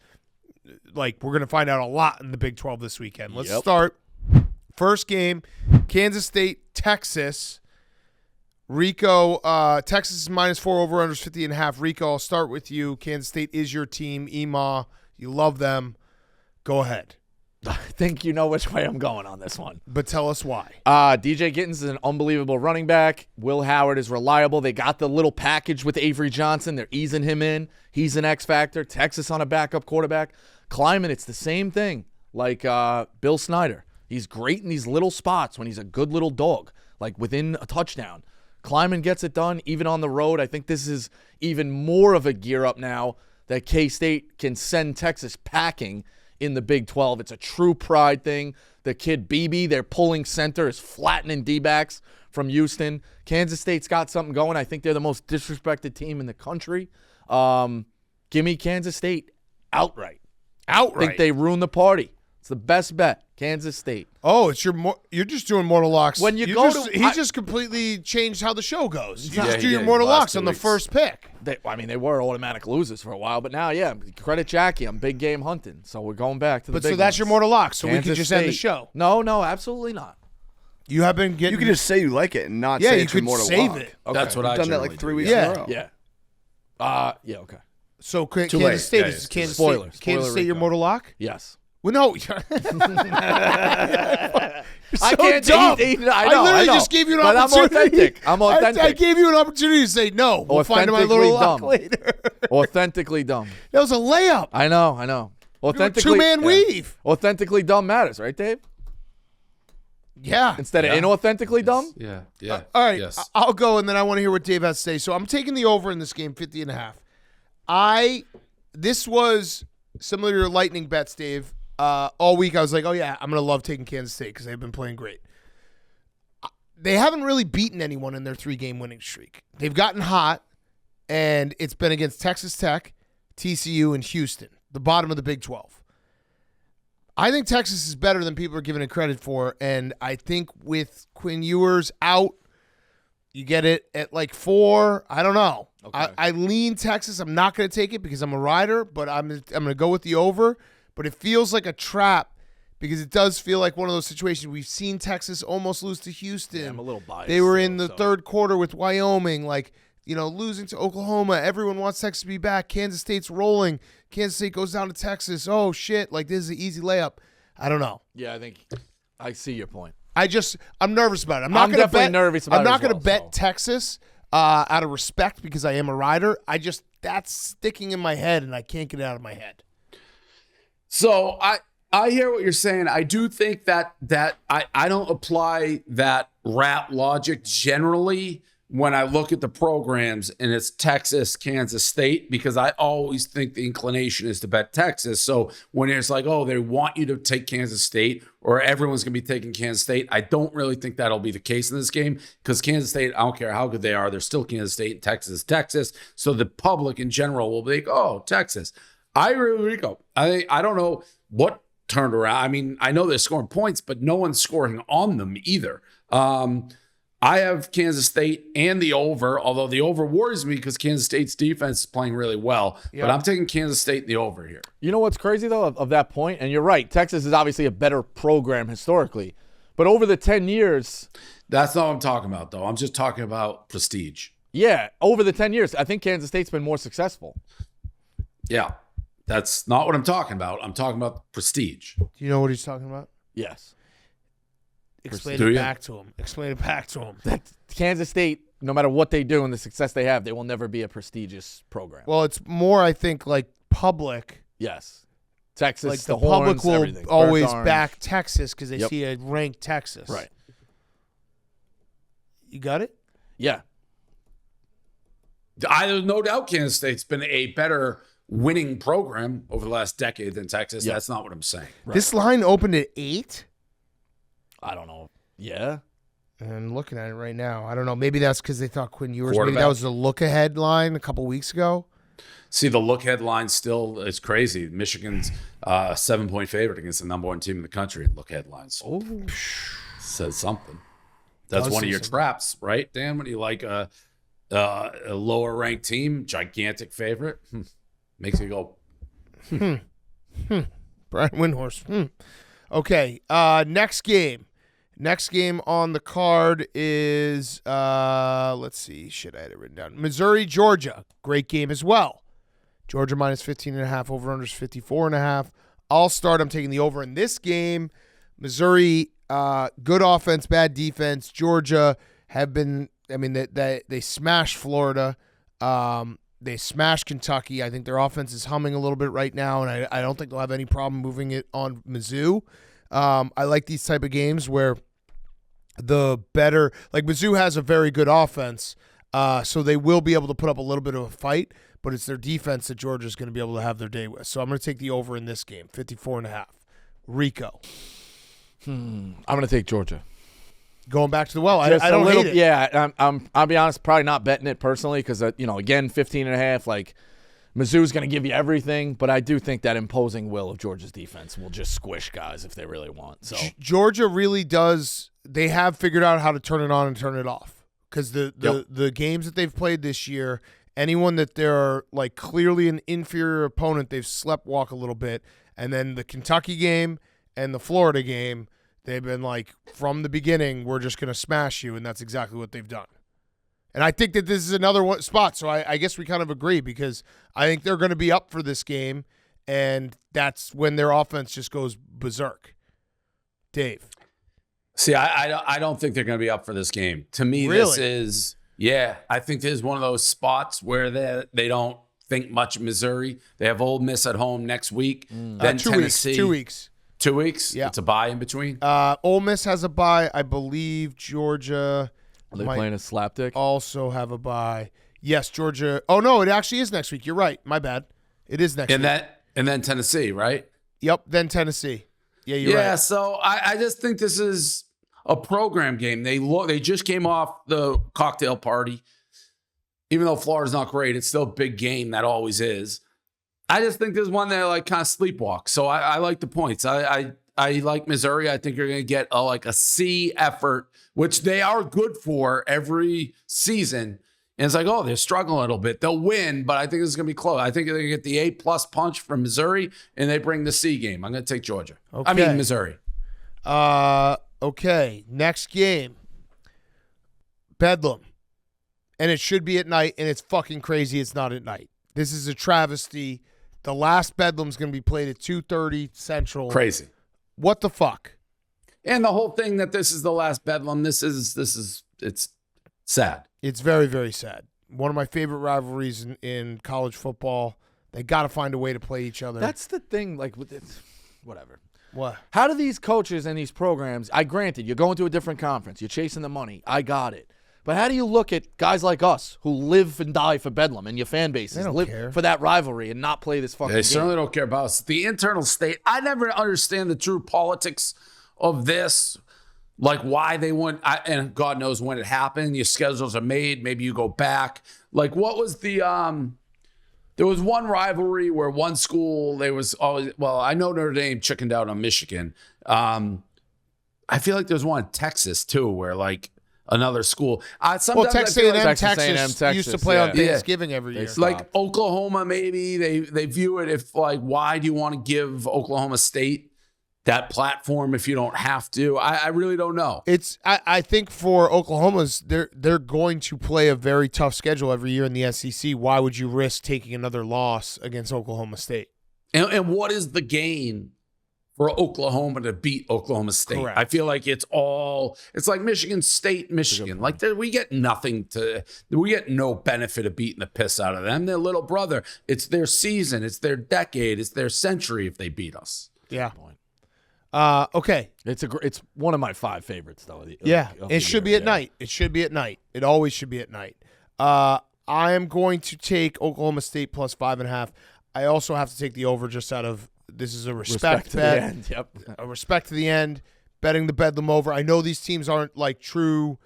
we're going to find out a lot in the Big 12 this weekend. Let's start. First game, Kansas State, Texas. Rico, Texas is -4 over unders 50.5. Rico, I'll start with you. Kansas State is your team. EMA, you love them. Go ahead. I think you know which way I'm going on this one. But tell us why. DJ Gittens is an unbelievable running back. Will Howard is reliable. They got the little package with Avery Johnson. They're easing him in. He's an X factor. Texas on a backup quarterback. Kleiman, it's the same thing. Like Bill Snyder. He's great in these little spots when he's a good little dog, like within a touchdown. Kleiman gets it done, even on the road. I think this is even more of a gear up now that K-State can send Texas packing in the Big 12. It's a true pride thing. The kid BB, their pulling center, is flattening D-backs from Houston. Kansas State's got something going. I think they're the most disrespected team in the country. Give me Kansas State outright. I think they ruin the party. It's the best bet. Kansas State. Oh, you're just doing mortal locks. When you he just completely changed how the show goes. You just do your mortal last locks 2 on the weeks. first pick. They were automatic losers for a while, but now, credit Jackie. I'm big game hunting, so we're going back to the But big so that's ones. your mortal locks. So we Kansas can just end the State. show. No, absolutely not. You have been getting. You can just say you like it and not yeah. say you it's your could mortal save lock. it. Okay. That's what You've I done that generally like 3 do, weeks yeah. in a row. Yeah. Okay. So Kansas late. State Yeah, is yeah. Kansas Spoiler. State. Kansas Spoiler State, your Rico. mortal lock? Yes. Well, no. I can't. dumb. I literally know. just gave you an But opportunity. I'm authentic. I gave you an opportunity to say no. We'll find my little lock dumb. later. Authentically dumb. That was a layup. I know. Authentically Two-man weave. Authentically dumb matters, right, Dave? Yeah. Instead of inauthentically dumb. Yeah. All right. Yes. I'll go, and then I want to hear what Dave has to say. So I'm taking the over in this game, 50.5. This was similar to your lightning bets, Dave. All week I was like, oh, yeah, I'm going to love taking Kansas State because they've been playing great. They haven't really beaten anyone in their 3-game winning streak. They've gotten hot, and it's been against Texas Tech, TCU, and Houston, the bottom of the Big 12. I think Texas is better than people are giving it credit for, and I think with Quinn Ewers out, you get it at like 4. I don't know. Okay. I lean Texas. I'm not going to take it because I'm a rider, but I'm going to go with the over. But it feels like a trap because it does feel like one of those situations. We've seen Texas almost lose to Houston. Yeah, I'm a little biased. They were in the so. third quarter with Wyoming, losing to Oklahoma. Everyone wants Texas to be back. Kansas State's rolling. Kansas State goes down to Texas. Oh, shit. This is an easy layup. I don't know. Yeah, I think I see your point. I'm nervous about it. I'm definitely nervous about I'm it not as going to well, bet so. Texas out of respect because I am a rider. that's sticking in my head, and I can't get it out of my head. So I hear what you're saying. I do think that I don't apply that rat logic generally when I look at the programs and it's Texas, Kansas State, because I always think the inclination is to bet Texas. So when it's like, oh, they want you to take Kansas State or everyone's going to be taking Kansas State, I don't really think that'll be the case in this game because Kansas State, I don't care how good they are, they're still Kansas State and Texas is Texas. So the public in general will be like, oh, Texas. I agree with Rico. I don't know what turned around. I mean, I know they're scoring points, but no one's scoring on them either. I have Kansas State and the over, although the over worries me because Kansas State's defense is playing really well. Yep. But I'm taking Kansas State and the over here. You know what's crazy, though, of that point? And you're right. Texas is obviously a better program historically. But over the 10 years. That's not what I'm talking about, though. I'm just talking about prestige. Yeah, over the 10 years, I think Kansas State's been more successful. Yeah, that's not what I'm talking about. I'm talking about prestige. Do you know what he's talking about? Yes. Explain it back to him. Explain it back to him. That Kansas State, no matter what they do and the success they have, they will never be a prestigious program. Well, it's more, I think, like public. Yes. Texas, like the public horns, will everything. always back Texas because they Yep. see a ranked Texas. Right. You got it? Yeah. There's no doubt Kansas State's been a better winning program over the last decade than Texas. Yep. That's not what I'm saying. Right. This line opened at 8. I don't know. Yeah. And I'm looking at it right now. I don't know. Maybe that's because they thought Quinn Ewers. Maybe that Quarterback. was the look-ahead line a couple weeks ago. See, the look headline still is crazy. Michigan's 7-point favorite against the number 1 team in the country. Look headlines. Oh. Says something. That's one of your traps, right, Dan? When you like a lower ranked team, gigantic favorite, makes you go, Brian Windhorst. Okay. Next game. Next game on the card is, let's see. Shit, I had it written down. Missouri, Georgia. Great game as well. Georgia minus 15.5. Over-unders 54.5. I'll start. I'm taking the over in this game. Missouri, good offense, bad defense. Georgia have been, I mean, they smashed Florida. They smashed Kentucky. I think their offense is humming a little bit right now, and I don't think they'll have any problem moving it on Mizzou. I like these type of games where the better, like Mizzou has a very good offense, so they will be able to put up a little bit of a fight, but it's their defense that Georgia's going to be able to have their day with. So I'm going to take the over in this game, 54.5. Rico. I'm going to take Georgia. Going back to the well, I Just don't a little, hate it. Yeah, I'll be honest, probably not betting it personally because, again, 15.5, like, Mizzou's going to give you everything, but I do think that imposing will of Georgia's defense will just squish guys if they really want. So Georgia really does. They have figured out how to turn it on and turn it off because the games that they've played this year, anyone that they're like clearly an inferior opponent, they've slept walk a little bit, and then the Kentucky game and the Florida game, they've been like from the beginning, we're just going to smash you, and that's exactly what they've done. And I think that this is another spot, so I guess we kind of agree because I think they're going to be up for this game, and that's when their offense just goes berserk. Dave. See, I don't think they're going to be up for this game. To me, Really? This is, I think this is one of those spots where they don't think much of Missouri. They have Ole Miss at home next week, then 2 Tennessee. weeks. 2 weeks. 2 weeks? Yeah. It's a bye in between? Ole Miss has a bye. I believe Georgia are they might playing a slapdick? also have a bye. Yes, Georgia. Oh, no, it actually is next week. You're right. My bad. It is next week. And then Tennessee, right? Yep, then Tennessee. Yeah, you're right. Yeah, so I just think this is a program game. They just came off the cocktail party. Even though Florida's not great, it's still a big game. That always is. I just think there's one that like kind of sleepwalk. So I like the points. I like Missouri. I think you're going to get a C effort, which they are good for every season. And it's like, oh, they're struggling a little bit. They'll win, but I think this is going to be close. I think they're going to get the A+ punch from Missouri, and they bring the C game. I'm going to take Georgia. Okay. I mean, Missouri. Okay, next game. Bedlam. And it should be at night, and it's fucking crazy it's not at night. This is a travesty. The last Bedlam's going to be played at 2:30 Central. Crazy. What the fuck? And the whole thing that this is the last Bedlam, it's sad. It's very, very sad. one of my favorite rivalries in college football. They got to find a way to play each other. That's the thing. Like, with it, whatever. What? How do these coaches and these programs? I granted, you're going to a different conference. You're chasing the money. I got it. But how do you look at guys like us who live and die for Bedlam and your fan bases They don't live care. for that rivalry and not play this fucking They game? certainly don't care about us. The internal state, I never understand the true politics of this. Like why they wouldn't, and God knows when it happened. Your schedules are made. Maybe you go back. Like what was the, there was one rivalry where one school, there was always, well, I know Notre Dame chickened out on Michigan. I feel like there's one in Texas too, where like, another school. Well, Texas A&M, Texas Texas A&M, used to play on yeah. Thanksgiving every year. They like Oklahoma, maybe they view it if like, why do you want to give Oklahoma State that platform if you don't have to? I really don't know. I think for Oklahoma's, they're going to play a very tough schedule every year in the SEC. Why would you risk taking another loss against Oklahoma State? And what is the gain for Oklahoma to beat Oklahoma State? Correct. I feel like it's like Michigan State, Michigan. Like we get we get no benefit of beating the piss out of them. Their little brother. It's their season. It's their decade. It's their century if they beat us. Yeah. Okay. It's one of my 5 favorites though. It should be at night. It should be at night. It always should be at night. I am going to take Oklahoma State plus 5.5. I also have to take the over just out of this is a respect to bet. the end. Yep. A respect to the end. Betting the Bedlam over. I know these teams aren't like true.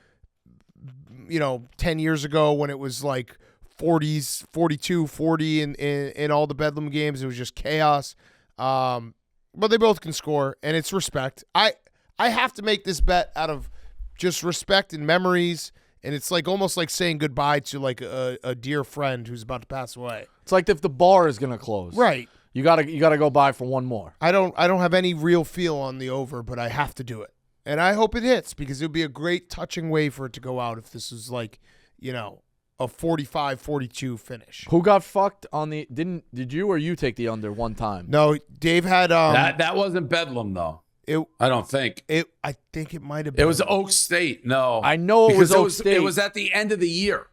10 years ago when it was like 40s, 42, 40 in all the Bedlam games, it was just chaos. But they both can score, and it's respect. I have to make this bet out of just respect and memories, and it's like almost like saying goodbye to like a dear friend who's about to pass away. It's like if the bar is gonna close, Right. You gotta go by for one more. I don't have any real feel on the over, but I have to do it, and I hope it hits because it would be a great touching way for it to go out if this was like a 45-42 finish. Who got fucked on the? Did you or you take the under one time? No, Dave had That wasn't Bedlam though. I don't think. I think it might have been. It was Oak State. No, I know it was Oak State. It was at the end of the year.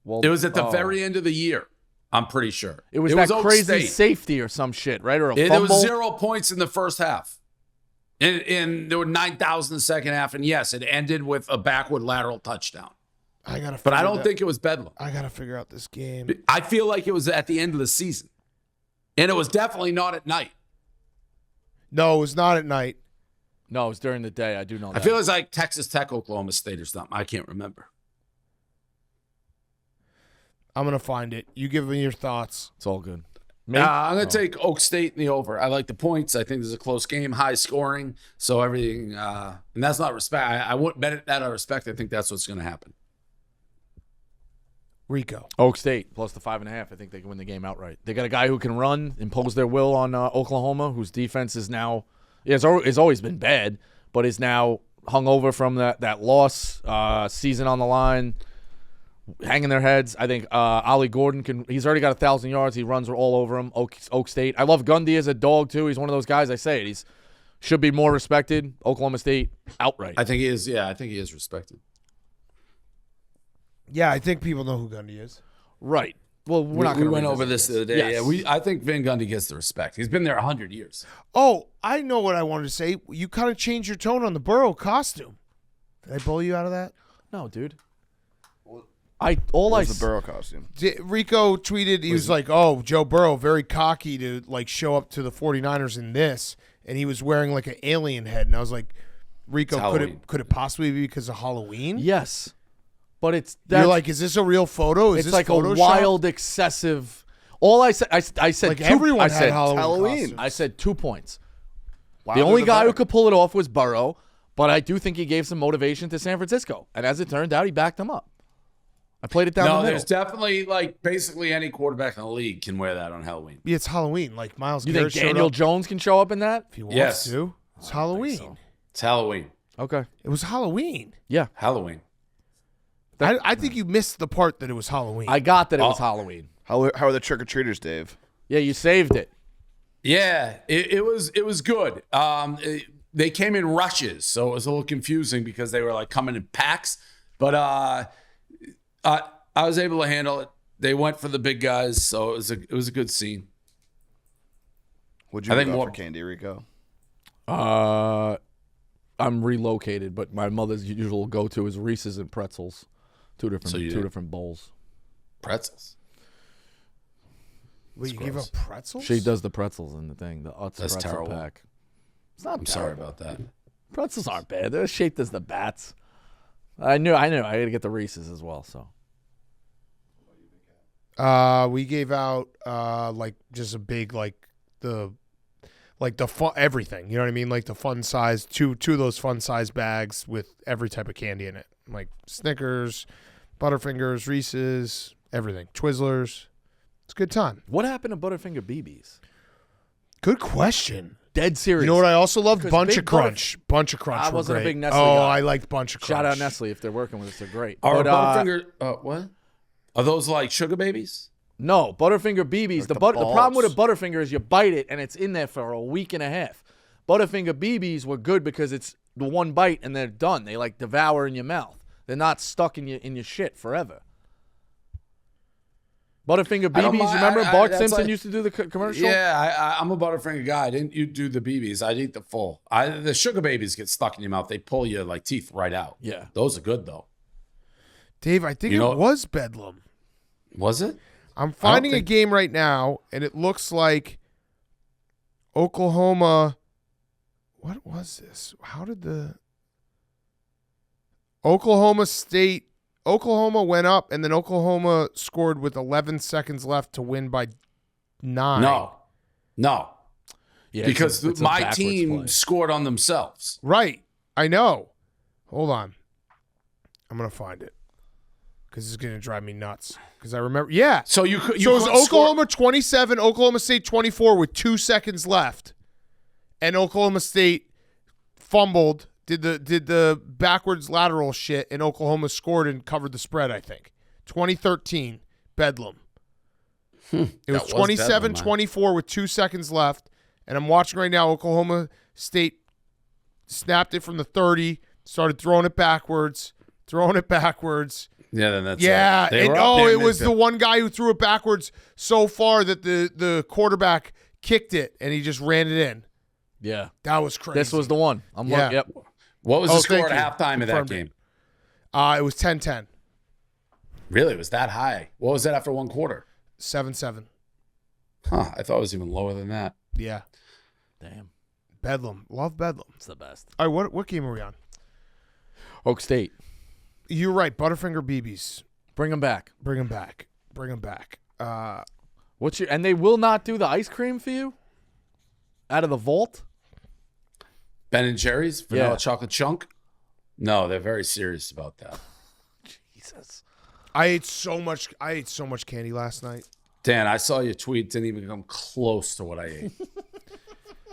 Well, It was at the very end of the year. I'm pretty sure. It was that Oak crazy State. safety or some shit, right? Or a There fumble. was 0 points in the first half. And there were 9,000 in the second half. And yes, it ended with a backward lateral touchdown. But I don't think it was Bedlam. I gotta figure out this game. I feel like it was at the end of the season. And it was definitely not at night. No, it was not at night. No, it was during the day. I do know that. I feel it's like Texas Tech, Oklahoma State or something. I can't remember. I'm gonna find it. You give me your thoughts. It's all good. Me? I'm going to take Oak State in the over. I like the points. I think there's a close game, high scoring. So everything, and that's not respect. I wouldn't bet it out of respect. I think that's what's going to happen. Rico. Oak State plus the 5.5. I think they can win the game outright. They got a guy who can run, impose their will on Oklahoma, whose defense is now it's always been bad, but is now hung over from that loss, season on the line, hanging their heads. I think Ollie Gordon he's already got 1,000 yards. He runs all over him. Oak State. I love Gundy as a dog too. He's one of those guys. I say it. He's should be more respected. Oklahoma State outright. I think he is. Yeah, I think he is respected. Yeah, I think people know who Gundy is. Right. Well, we're not. We went over this the other day. Yes. Yeah, I think Van Gundy gets the respect. He's been there 100 years. Oh, I know what I wanted to say. You kind of changed your tone on the Burrow costume. Did I bully you out of that? No, dude. The Burrow costume. Rico tweeted, he was like, oh, Joe Burrow, very cocky to like show up to the 49ers in this. And he was wearing like an alien head. And I was like, Rico, could it possibly be because of Halloween? Yes. But you're like, is this a real photo? Is it's this like Photoshop? a wild, excessive. All I said, I said, like everyone had Halloween. Halloween. costumes. I said 2 points. Wilder The only the guy who better. could pull it off was Burrow, but I do think he gave some motivation to San Francisco. And as it turned out, he backed them up. I played it down the middle. There's definitely like basically any quarterback in the league can wear that on Halloween. Yeah, it's Halloween. Like Miles You Garrett think Daniel showed up Jones can show up in that? if he wants Yes. to. It's Halloween. It's Halloween. Okay. It was Halloween. Yeah. Halloween. I think you missed the part that it was Halloween. I got that it was Halloween. How are the trick-or-treaters, Dave? Yeah, you saved it. Yeah, it was good. They came in rushes, so it was a little confusing because they were like coming in packs. But I was able to handle it. They went for the big guys, so it was a good scene. Would you go for candy, Rico? I'm relocated, but my mother's usual go-to is Reese's and pretzels. Two different bowls. Pretzels. Wait, you gave up pretzels? She does the pretzels in the thing, the Utz That's pretzel terrible. pack. It's not I'm terrible. sorry about that. Pretzels aren't bad. They're shaped as the bats. I knew. I got to get the Reese's as well. So We gave out like just a big the fun everything. You know what I mean? Like the fun size two of those fun size bags with every type of candy in it, like Snickers, Butterfingers, Reese's, everything, Twizzlers. It's a good time. what happened to Butterfinger BBs? Good question. Dead serious. You know what I also loved? Because Bunch Big of Crunch. Bunch of Crunch. I were wasn't a great. big Nestle Oh, guy. I liked Bunch of Crunch. Shout out Nestle if they're working with us. They're great. Are But, Butterfinger? What? Are those like sugar babies? No, Butterfinger BBs. Like The the problem with a balls. Butterfinger is you bite it and it's in there for a week and a half. Butterfinger BBs were good because it's the one bite and they're done. They like devour in your mouth. They're not stuck in your shit forever. Butterfinger I don't BBs. mind- Remember I- Bart that's Simpson like- used to do the commercial? Yeah, I'm a Butterfinger guy. I didn't you do the BBs? I'd eat the full. The sugar babies get stuck in your mouth. They pull your like teeth right out. Yeah. Those are good though. Dave, I think You know- it was Bedlam. Was it? I'm finding a think- game right now, and it looks like Oklahoma. What was this? How did the Oklahoma went up, and then Oklahoma scored with 11 seconds left to win by 9. No. Yeah, Because it's a my backwards team play. scored on themselves. Right. I know. Hold on. I'm going to find it because it's going to drive me nuts. Because I remember. Yeah. So you could. So it was couldn't score- Oklahoma 27, Oklahoma State 24 with 2 seconds left. And Oklahoma State fumbled, did the backwards lateral shit, and Oklahoma scored and covered the spread, I think. 2013, Bedlam. It was That was Bedlam, 27-24 with 2 seconds left. And I'm watching right now, Oklahoma State snapped it from the 30, started throwing it backwards. Yeah, then that's Yeah, it. They and were up there it was the mid-field. one guy who threw it backwards so far that the quarterback kicked it, and he just ran it in. Yeah. That was crazy. This was the one. I'm Yeah. looking. Yep. What was the Oh, score thank at you. halftime of that Confirmed game? It was 10-10, Really, it was that high? What was that after one quarter? 7-7. Huh? I thought it was even lower than that. Yeah, Damn. Bedlam. Love Bedlam. It's the best. All right, what game are we on? Oak State. You're right. Butterfinger BBs. Bring them back. Bring them back. What's your? And they will not do the ice cream for you out of the vault. Ben and Jerry's vanilla Yeah. chocolate chunk. No, they're very serious about that. Jesus. I ate so much candy last night. Dan, I saw your tweet. Didn't even come close to what I ate.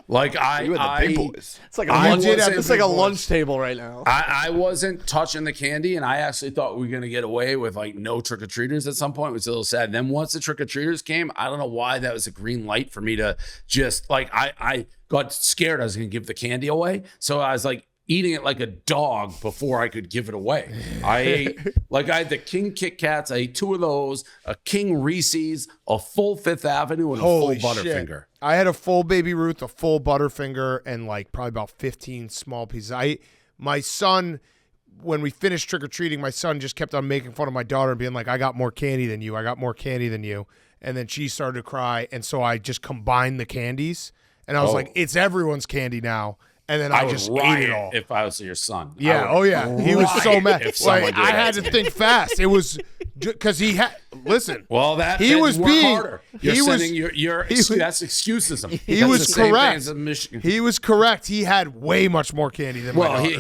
Like You and the big boys. It's like a I lunch. did have It's the like a big lunch table right now. I wasn't touching the candy, and I actually thought we were gonna get away with like no trick or treaters at some point, which was a little sad. Then once the trick or treaters came, I don't know why that was a green light for me to just like I got scared I was gonna give the candy away, so I was like eating it like a dog before I could give it away. I ate like I had the King Kit Kats. I ate 2 of those, a King Reese's, a full Fifth Avenue, and Holy a full shit. Butterfinger. I had a full Baby Ruth, a full Butterfinger, and like probably about 15 small pieces. My son, when we finished trick-or-treating, my son just kept on making fun of my daughter and being like, I got more candy than you. And then she started to cry, and so I just combined the candies. And I was Oh. like, it's everyone's candy now. And then I would just ate riot it all. if I was your son. Yeah. I would Oh, yeah. He was so riot mad. if someone Like, did I that had to to me. think fast. It was because he had. Listen. Well, that He then was work being. harder. You're He was. sending that's excusism. He That's was the same thing correct. as in Michigan. He was correct. He had way much more candy than my Well, daughter.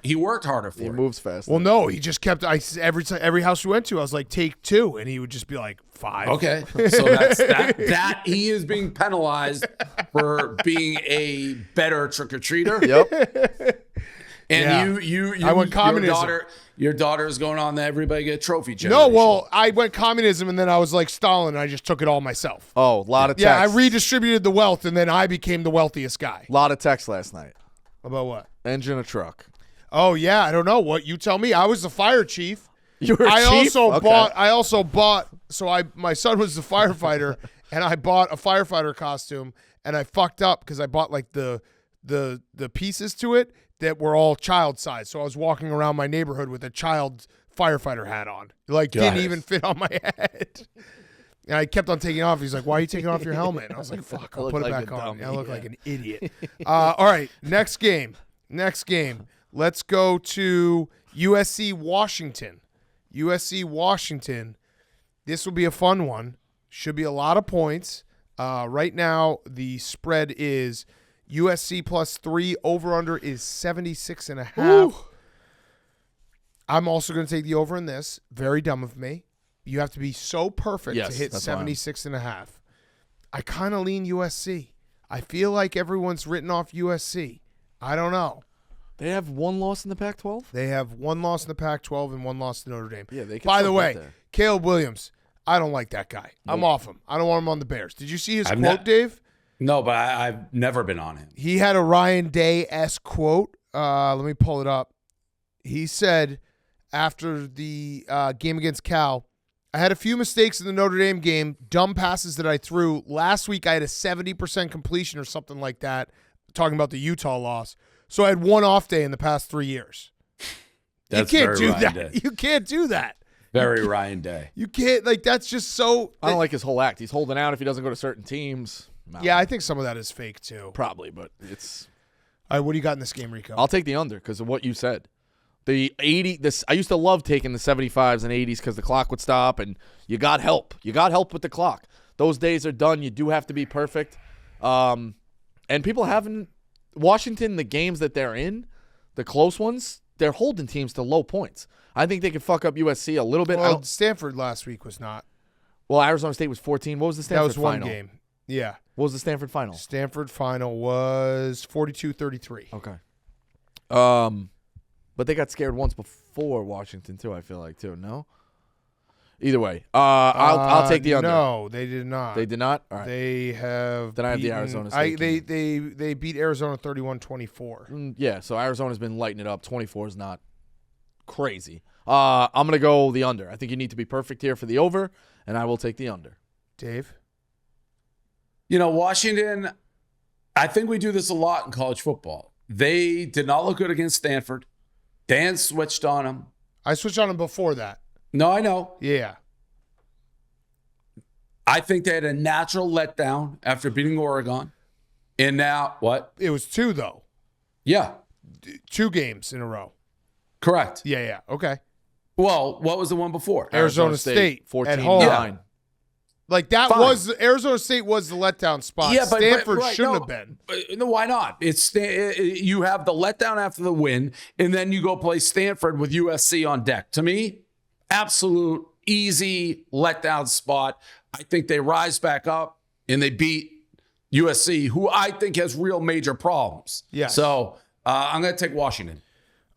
he worked harder for He it. moves fast. Well, no, he just kept. Every house we went to, I was like, take 2, and he would just be like 5. Okay, so that he is being penalized for being a better trick or treater. Yep. And Yeah. you I went communism. Your daughter is going on to everybody get a trophy No, generation. well, I went communism, and then I was like Stalin, and I just took it all myself. Oh, a lot of text. Yeah, I redistributed the wealth, and then I became the wealthiest guy. A lot of text last night. About what? Engine a truck. Oh yeah, I don't know. What you tell me? I was the fire chief. You were I cheap? also bought. So my son was the firefighter, and I bought a firefighter costume, and I fucked up because I bought like the pieces to it that were all child size. So I was walking around my neighborhood with a child firefighter hat on. Like didn't even fit on my head. And I kept on taking it off. He's like, "Why are you taking off your helmet?" And I was like, "Fuck, I'll put it back on." I look like an idiot. All right, next game. Let's go to USC Washington. USC Washington. This will be a fun one. Should be a lot of points. Right now, the spread is USC +3. Over/under is 76.5. I'm also going to take the over in this. Very dumb of me. You have to be so perfect to hit 76.5. I kind of lean USC. I feel like everyone's written off USC. I don't know. They have one loss in the Pac-12? They have one loss in the Pac-12 and one loss to Notre Dame. Yeah, they can. By the way, Caleb Williams, I don't like that guy. Nope. I'm off him. I don't want him on the Bears. Did you see his quote, Dave? No, but I've never been on him. He had a Ryan Day-esque quote. Let me pull it up. He said after the game against Cal, I had a few mistakes in the Notre Dame game, dumb passes that I threw. Last week I had a 70% completion or something like that, talking about the Utah loss. So I had one off day in the past 3 years. That's you can't do Ryan that. Day. You can't do that. Very Ryan Day. You can't, like, that's just so. I don't like his whole act. He's holding out if he doesn't go to certain teams. Yeah, I think some of that is fake too. Probably, but it's. All right, what do you got in this game, Rico? I'll take the under because of what you said. The 80, I used to love taking the 75s and 80s because the clock would stop and you got help. You got help with the clock. Those days are done. You do have to be perfect. And people haven't. Washington, the games that they're in, the close ones, they're holding teams to low points. I think they could fuck up USC a little bit. Well, Stanford last week was not. Well, Arizona State was 14. What was the Stanford final? That was one game. Yeah. What was the Stanford final? Stanford final was 42-33. Okay. But they got scared once before Washington too, I feel like, too. No? Either way. I'll take the under. No, they did not. They did not? All right. They have Then I have the Arizona State game. They beat Arizona 31-24. Yeah, so Arizona's been lighting it up. 24 is not crazy. I'm going to go the under. I think you need to be perfect here for the over, and I will take the under. Dave? Washington, I think we do this a lot in college football. They did not look good against Stanford. Dan switched on them. I switched on them before that. No, I know. Yeah. I think they had a natural letdown after beating Oregon. And now, what? It was 2, though. Yeah. 2 games in a row. Correct. Yeah. Okay. Well, what was the one before? Arizona State 14-9. at home. Yeah. Like that Fine. was Arizona State was the letdown spot. Yeah, Stanford shouldn't have been. No, why not? You have the letdown after the win, and then you go play Stanford with USC on deck. To me, absolute easy letdown spot. I think they rise back up and they beat USC, who I think has real major problems. Yes. So I'm going to take Washington.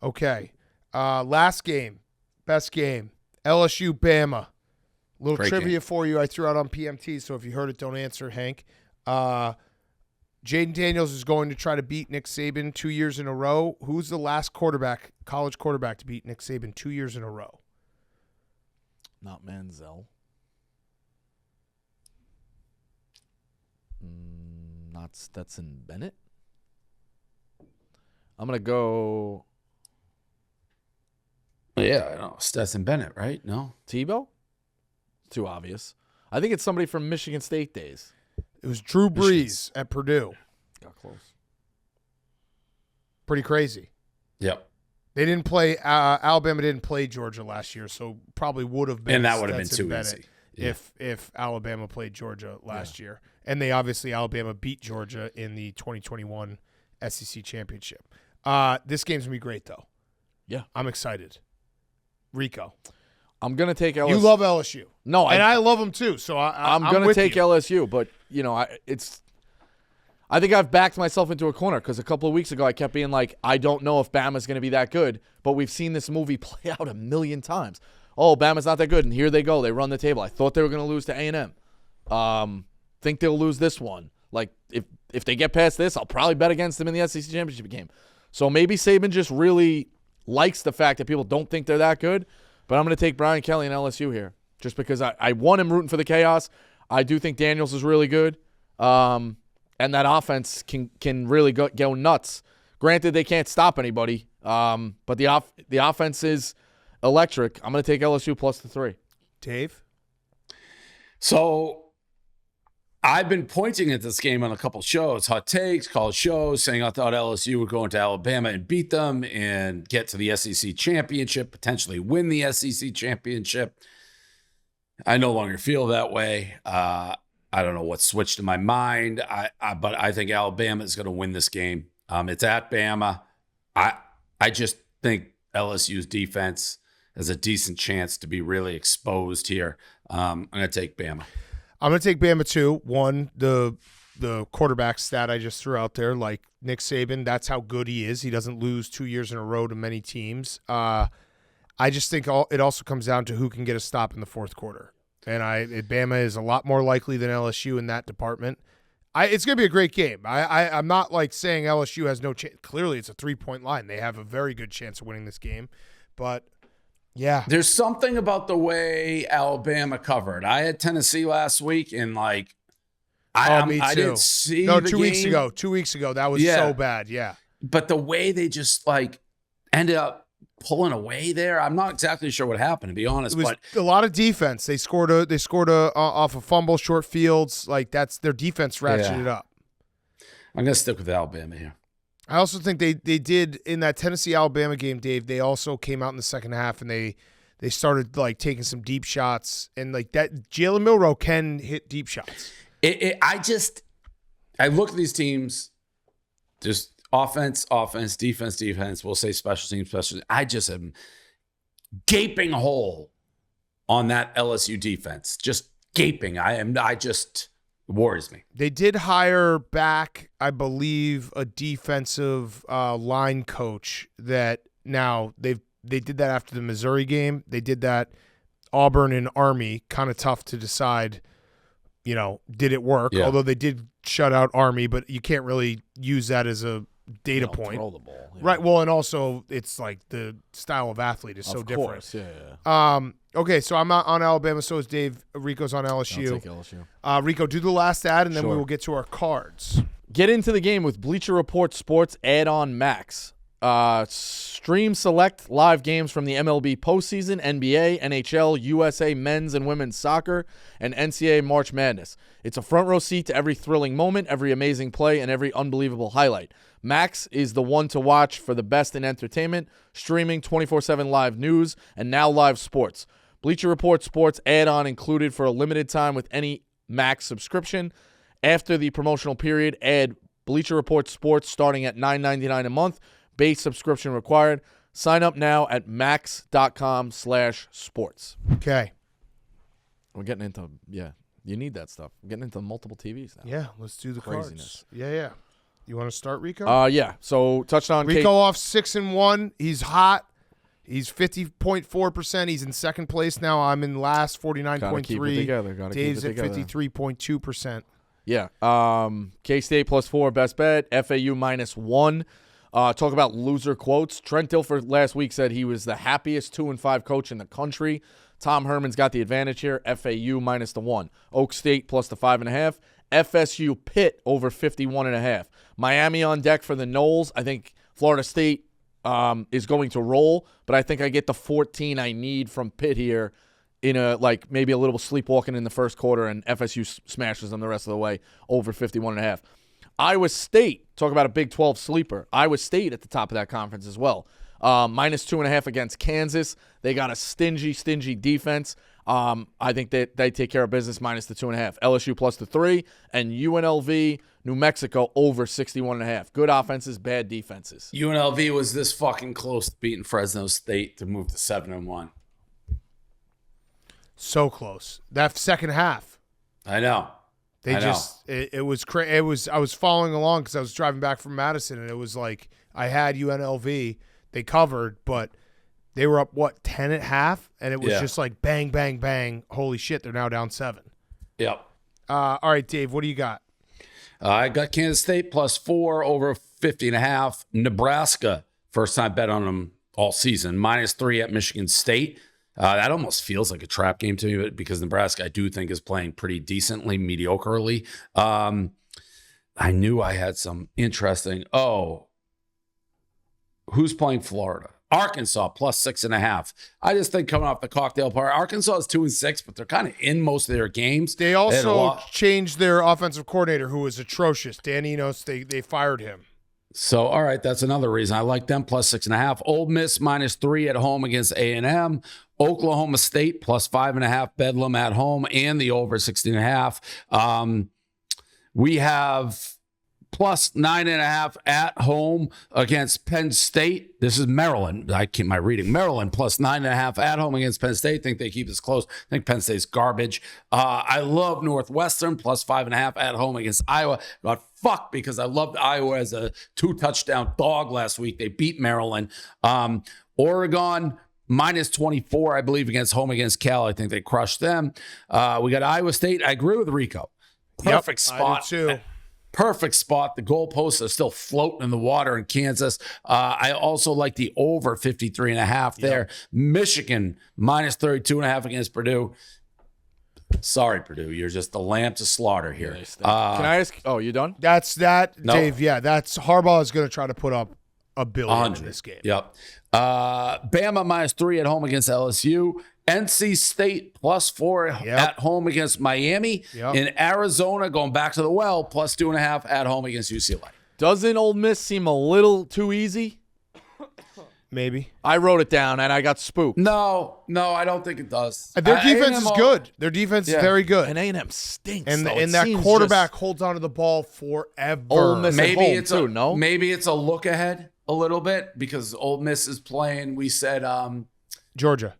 Okay. Last game, best game, LSU Bama. Little Great trivia game. for you. I threw out on PMT, so if you heard it, don't answer, Hank. Jaden Daniels is going to try to beat Nick Saban 2 years in a row. Who's the last college quarterback to beat Nick Saban 2 years in a row? Not Manziel. Not Stetson Bennett. I'm going to go Yeah, I know. Stetson Bennett, right? No. Tebow. Too obvious. I think it's somebody from Michigan State days. It was Drew Brees at Purdue. Got close. Pretty crazy. Yep. They didn't play. Alabama didn't play Georgia last year, so probably would have been. And that would have been Stetson too Bennett easy. Yeah. if Alabama played Georgia last year, and they obviously Alabama beat Georgia in the 2021 SEC championship. This game's gonna be great though. Yeah, I'm excited. Rico, I'm gonna take LSU. you love LSU. No, I love them too. So I'm I'm gonna with take you. LSU, but I think I've backed myself into a corner because a couple of weeks ago I kept being like, I don't know if Bama's going to be that good, but we've seen this movie play out a million times. Oh, Bama's not that good, and here they go. They run the table. I thought they were going to lose to A&M. Think they'll lose this one. Like, if they get past this, I'll probably bet against them in the SEC championship game. So maybe Saban just really likes the fact that people don't think they're that good. But I'm going to take Brian Kelly and LSU here just because I am rooting for the chaos. I do think Daniels is really good. And that offense can really go nuts. Granted, they can't stop anybody. But the offense is electric. I'm going to take LSU plus the 3. Dave? So I've been pointing at this game on a couple shows, hot takes, called shows, saying I thought LSU would go into Alabama and beat them and get to the SEC championship, potentially win the SEC championship. I no longer feel that way. I don't know what switched in my mind, but I think Alabama is going to win this game. It's at Bama. I just think LSU's defense has a decent chance to be really exposed here. I'm going to take Bama. I'm going to take Bama too. One, the quarterback stat I just threw out there, like Nick Saban, that's how good he is. He doesn't lose 2 years in a row to many teams. I just think it also comes down to who can get a stop in the fourth quarter. And Bama is a lot more likely than LSU in that department. It's going to be a great game. I'm not like saying LSU has no chance. Clearly, it's a 3-point line. They have a very good chance of winning this game. But yeah. There's something about the way Alabama covered. I had Tennessee last week, and me too. I didn't see the 2 weeks ago. 2 weeks ago, that was so bad. Yeah. But the way they just ended up pulling away there, I'm not exactly sure what happened, to be honest. It was a lot of defense. They scored off a fumble, short fields. Like that's their defense ratcheted up. I'm gonna stick with Alabama here. I also think they did in that Tennessee-Alabama game, Dave, they also came out in the second half and they started taking some deep shots and that Jalen Milroe can hit deep shots. I look at these teams, just offense, defense, we'll say special teams. I just am gaping hole on that LSU defense. Just gaping. Worries me. They did hire back, I believe, a defensive line coach that now they did that after the Missouri game. They did that Auburn and Army, kind of tough to decide, did it work? Yeah. Although they did shut out Army, but you can't really use that as a data point. Throw the ball. Yeah. Right. Well, and also it's like the style of athlete is so different. Of course, yeah. Okay, so I'm on Alabama, so is Dave. Rico's on LSU. I'll take LSU. Rico, do the last ad, and then we will get to our cards. Get into the game with Bleacher Report Sports Add-on Max. Stream select live games from the MLB postseason, NBA, NHL, USA men's and women's soccer, and NCAA March Madness. It's a front row seat to every thrilling moment, every amazing play, and every unbelievable highlight. Max is the one to watch for the best in entertainment, streaming 24/7 live news, and now live sports. Bleacher Report Sports add-on included for a limited time with any Max subscription. After the promotional period, add Bleacher Report Sports starting at $9.99 a month. Base subscription required. Sign up now at max.com/sports. Okay. We're getting into, you need that stuff. We're getting into multiple TVs now. Yeah, let's do the craziness. Cards. Yeah. You want to start, Rico? Yeah. So touchdown. Rico off 6-1. He's hot. He's 50.4%. He's in second place now. I'm in last, 49.3. Gotta keep it together. Dave's at 53.2%. Yeah. K-State +4, best bet. FAU -1. Talk about loser quotes. Trent Dilfer last week said he was the happiest 2-5 coach in the country. Tom Herman's got the advantage here. FAU -1. Oak State +5.5. FSU Pitt over 51.5. Miami on deck for the Noles. I think Florida State is going to roll, but I think I get the 14 I need from Pitt here in maybe a little sleepwalking in the first quarter, and FSU smashes them the rest of the way over 51.5. Iowa State, talk about a Big 12 sleeper. Iowa State at the top of that conference as well. -2.5 against Kansas. They got a stingy defense. I think that they take care of business -2.5. LSU +3, and UNLV, New Mexico over 61.5. Good offenses, bad defenses. UNLV was this fucking close to beating Fresno State to move to 7-1. So close. That second half. I know. It was crazy. I was following along because I was driving back from Madison, and it was like I had UNLV. They covered, but they were up 10 at half, and it was just like bang, bang, bang. Holy shit! They're now down 7. Yep. All right, Dave. What do you got? I got Kansas State +4 over 50.5. Nebraska, first time bet on them all season, -3 at Michigan State. That almost feels like a trap game to me, but because Nebraska, I do think, is playing pretty decently, mediocrely. I knew I had some interesting. Oh, who's playing Florida? Arkansas plus 6.5. I just think coming off the cocktail party, Arkansas is 2-6, but they're kind of in most of their games. They also changed their offensive coordinator, who was atrocious. Dan Enos, they fired him. So, all right, that's another reason I like them plus 6.5. Ole Miss -3 at home against A&M. Oklahoma State plus 5.5. Bedlam at home and the over 16.5. We have plus 9.5 at home against Penn State. This is Maryland. I keep my reading. Maryland plus 9.5 at home against Penn State. Think they keep this close. I think Penn State's garbage. I love Northwestern plus 5.5 at home against Iowa. But fuck, because I loved Iowa as a 2-touchdown dog last week. They beat Maryland. Oregon -24, I believe, home against Cal. I think they crushed them. We got Iowa State. I agree with Rico. Perfect spot. I do too. Perfect spot. The goalposts are still floating in the water in Kansas. I also like the over 53.5 there. Yep. Michigan -32.5 against Purdue. Sorry, Purdue. You're just the lamb to slaughter here. Can I ask? Oh, you done? That's that, Nope. Dave. Yeah, that's Harbaugh is going to try to put up $1 billion in this game. Yep. Bama -3 at home against LSU. NC State +4 at home against Miami. Yep. In Arizona, going back to the well, +2.5 at home against UCLA. Doesn't Ole Miss seem a little too easy? Maybe. I wrote it down and I got spooked. No, I don't think it does. Their defense is good. Their defense is very good. And A&M stinks. And though. that quarterback holds onto the ball forever. Ole Miss at home it's too, no? Maybe it's a look ahead a little bit because Ole Miss is playing, we said Georgia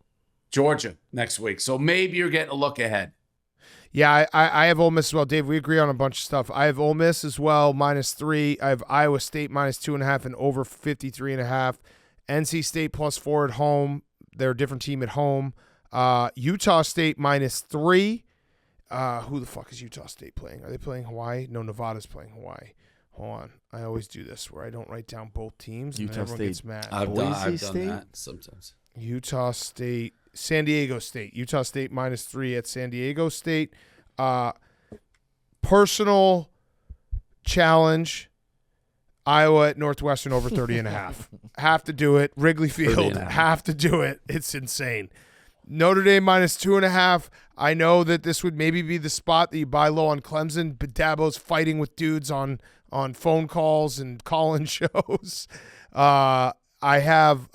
next week. So maybe you're getting a look ahead. Yeah, I have Ole Miss as well. Dave, we agree on a bunch of stuff. I have Ole Miss as well, -3. I have Iowa State -2.5 and over 53.5. NC State +4 at home. They're a different team at home. Utah State -3. Who the fuck is Utah State playing? Are they playing Hawaii? No, Nevada's playing Hawaii. Hold on. I always do this where I don't write down both teams and Utah everyone State. gets mad. I've done State? that sometimes. Utah State, San Diego State. Utah State -3 at San Diego State. Personal challenge. Iowa at Northwestern over 30.5. Have to do it. Wrigley Field. Have to do it. It's insane. Notre Dame -2.5. I know that this would maybe be the spot that you buy low on Clemson, but Dabo's fighting with dudes on phone calls and call-in shows. I have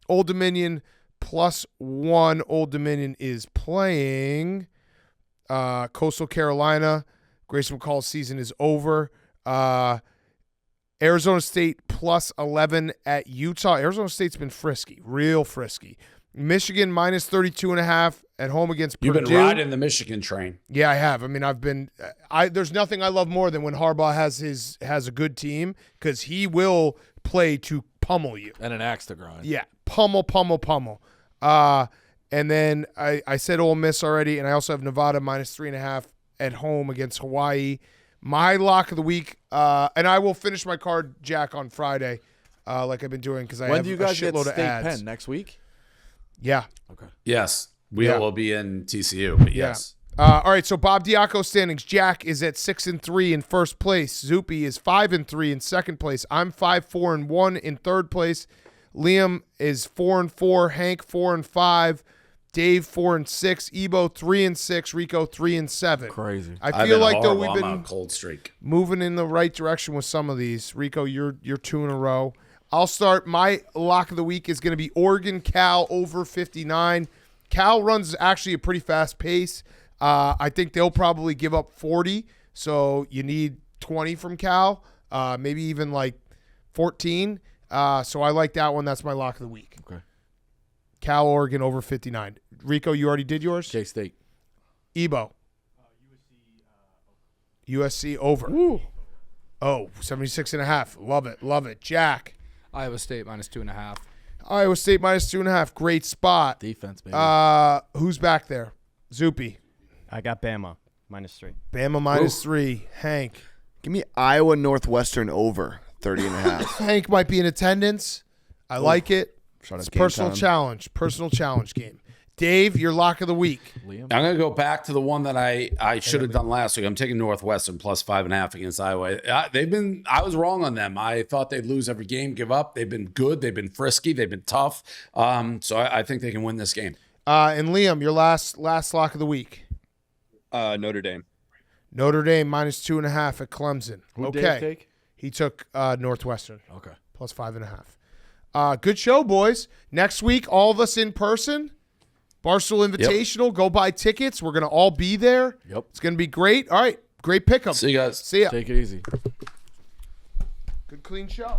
Old Dominion +1. Old Dominion is playing Coastal Carolina. Grayson McCall's season is over. Arizona State +11 at Utah. Arizona State's been frisky, real frisky. Michigan -32.5 at home against Purdue. You've been riding the Michigan train. Yeah, I have. I mean, there's nothing I love more than when Harbaugh has a good team because he will play to pummel you. And an axe to grind. Yeah, pummel. And then I said Ole Miss already, and I also have Nevada -3.5 at home against Hawaii. My lock of the week, and I will finish my card, Jack, on Friday, like I've been doing because I have a shitload of ads. When do you guys get State Penn? Next week? Yeah. Okay. Yes. We will be in TCU, but yes. All right, so Bob Diaco standings. Jack is at 6-3 in first place. Zupi is 5-3 in second place. I'm 5-4-1 in third place. Liam is 4-4. Hank 4-5. Dave 4-6. Ebo 3-6. Rico 3-7. Crazy. I feel like though horrible. we've I'm been on a cold streak. moving in the right direction with some of these. Rico, you're 2 in a row. I'll start. My lock of the week is going to be Oregon Cal over 59. Cal runs actually a pretty fast pace. I think they'll probably give up 40, so you need 20 from Cal, maybe even like 14. So I like that one. That's my lock of the week. Okay. Cal, Oregon over 59. Rico, you already did yours? J-State. Ebo. USC over. Woo. Oh, 76.5. Love it. Jack. Iowa State -2.5. Iowa State -2.5. Great spot. Defense, baby. Who's back there? Zupi. I got Bama -3. Bama -3. Hank. Give me Iowa Northwestern over 30.5. Hank might be in attendance. I like it. Shot It's at game personal time. challenge. Personal challenge game. Dave, your lock of the week. Liam? I'm going to go back to the one that I should have done last week. I'm taking Northwestern plus 5.5 against Iowa. I was wrong on them. I thought they'd lose every game, give up. They've been good. They've been frisky. They've been tough. So I think they can win this game. And Liam, your last lock of the week. Notre Dame. Notre Dame minus 2.5 at Clemson. Who'd Dave take? He took Northwestern. Okay. Plus 5.5. Good show, boys. Next week, all of us in person. Barstool Invitational. Go buy tickets. We're going to all be there. Yep. It's going to be great. All right. Great pick 'em. See you guys. See ya. Take it easy. Good, clean show.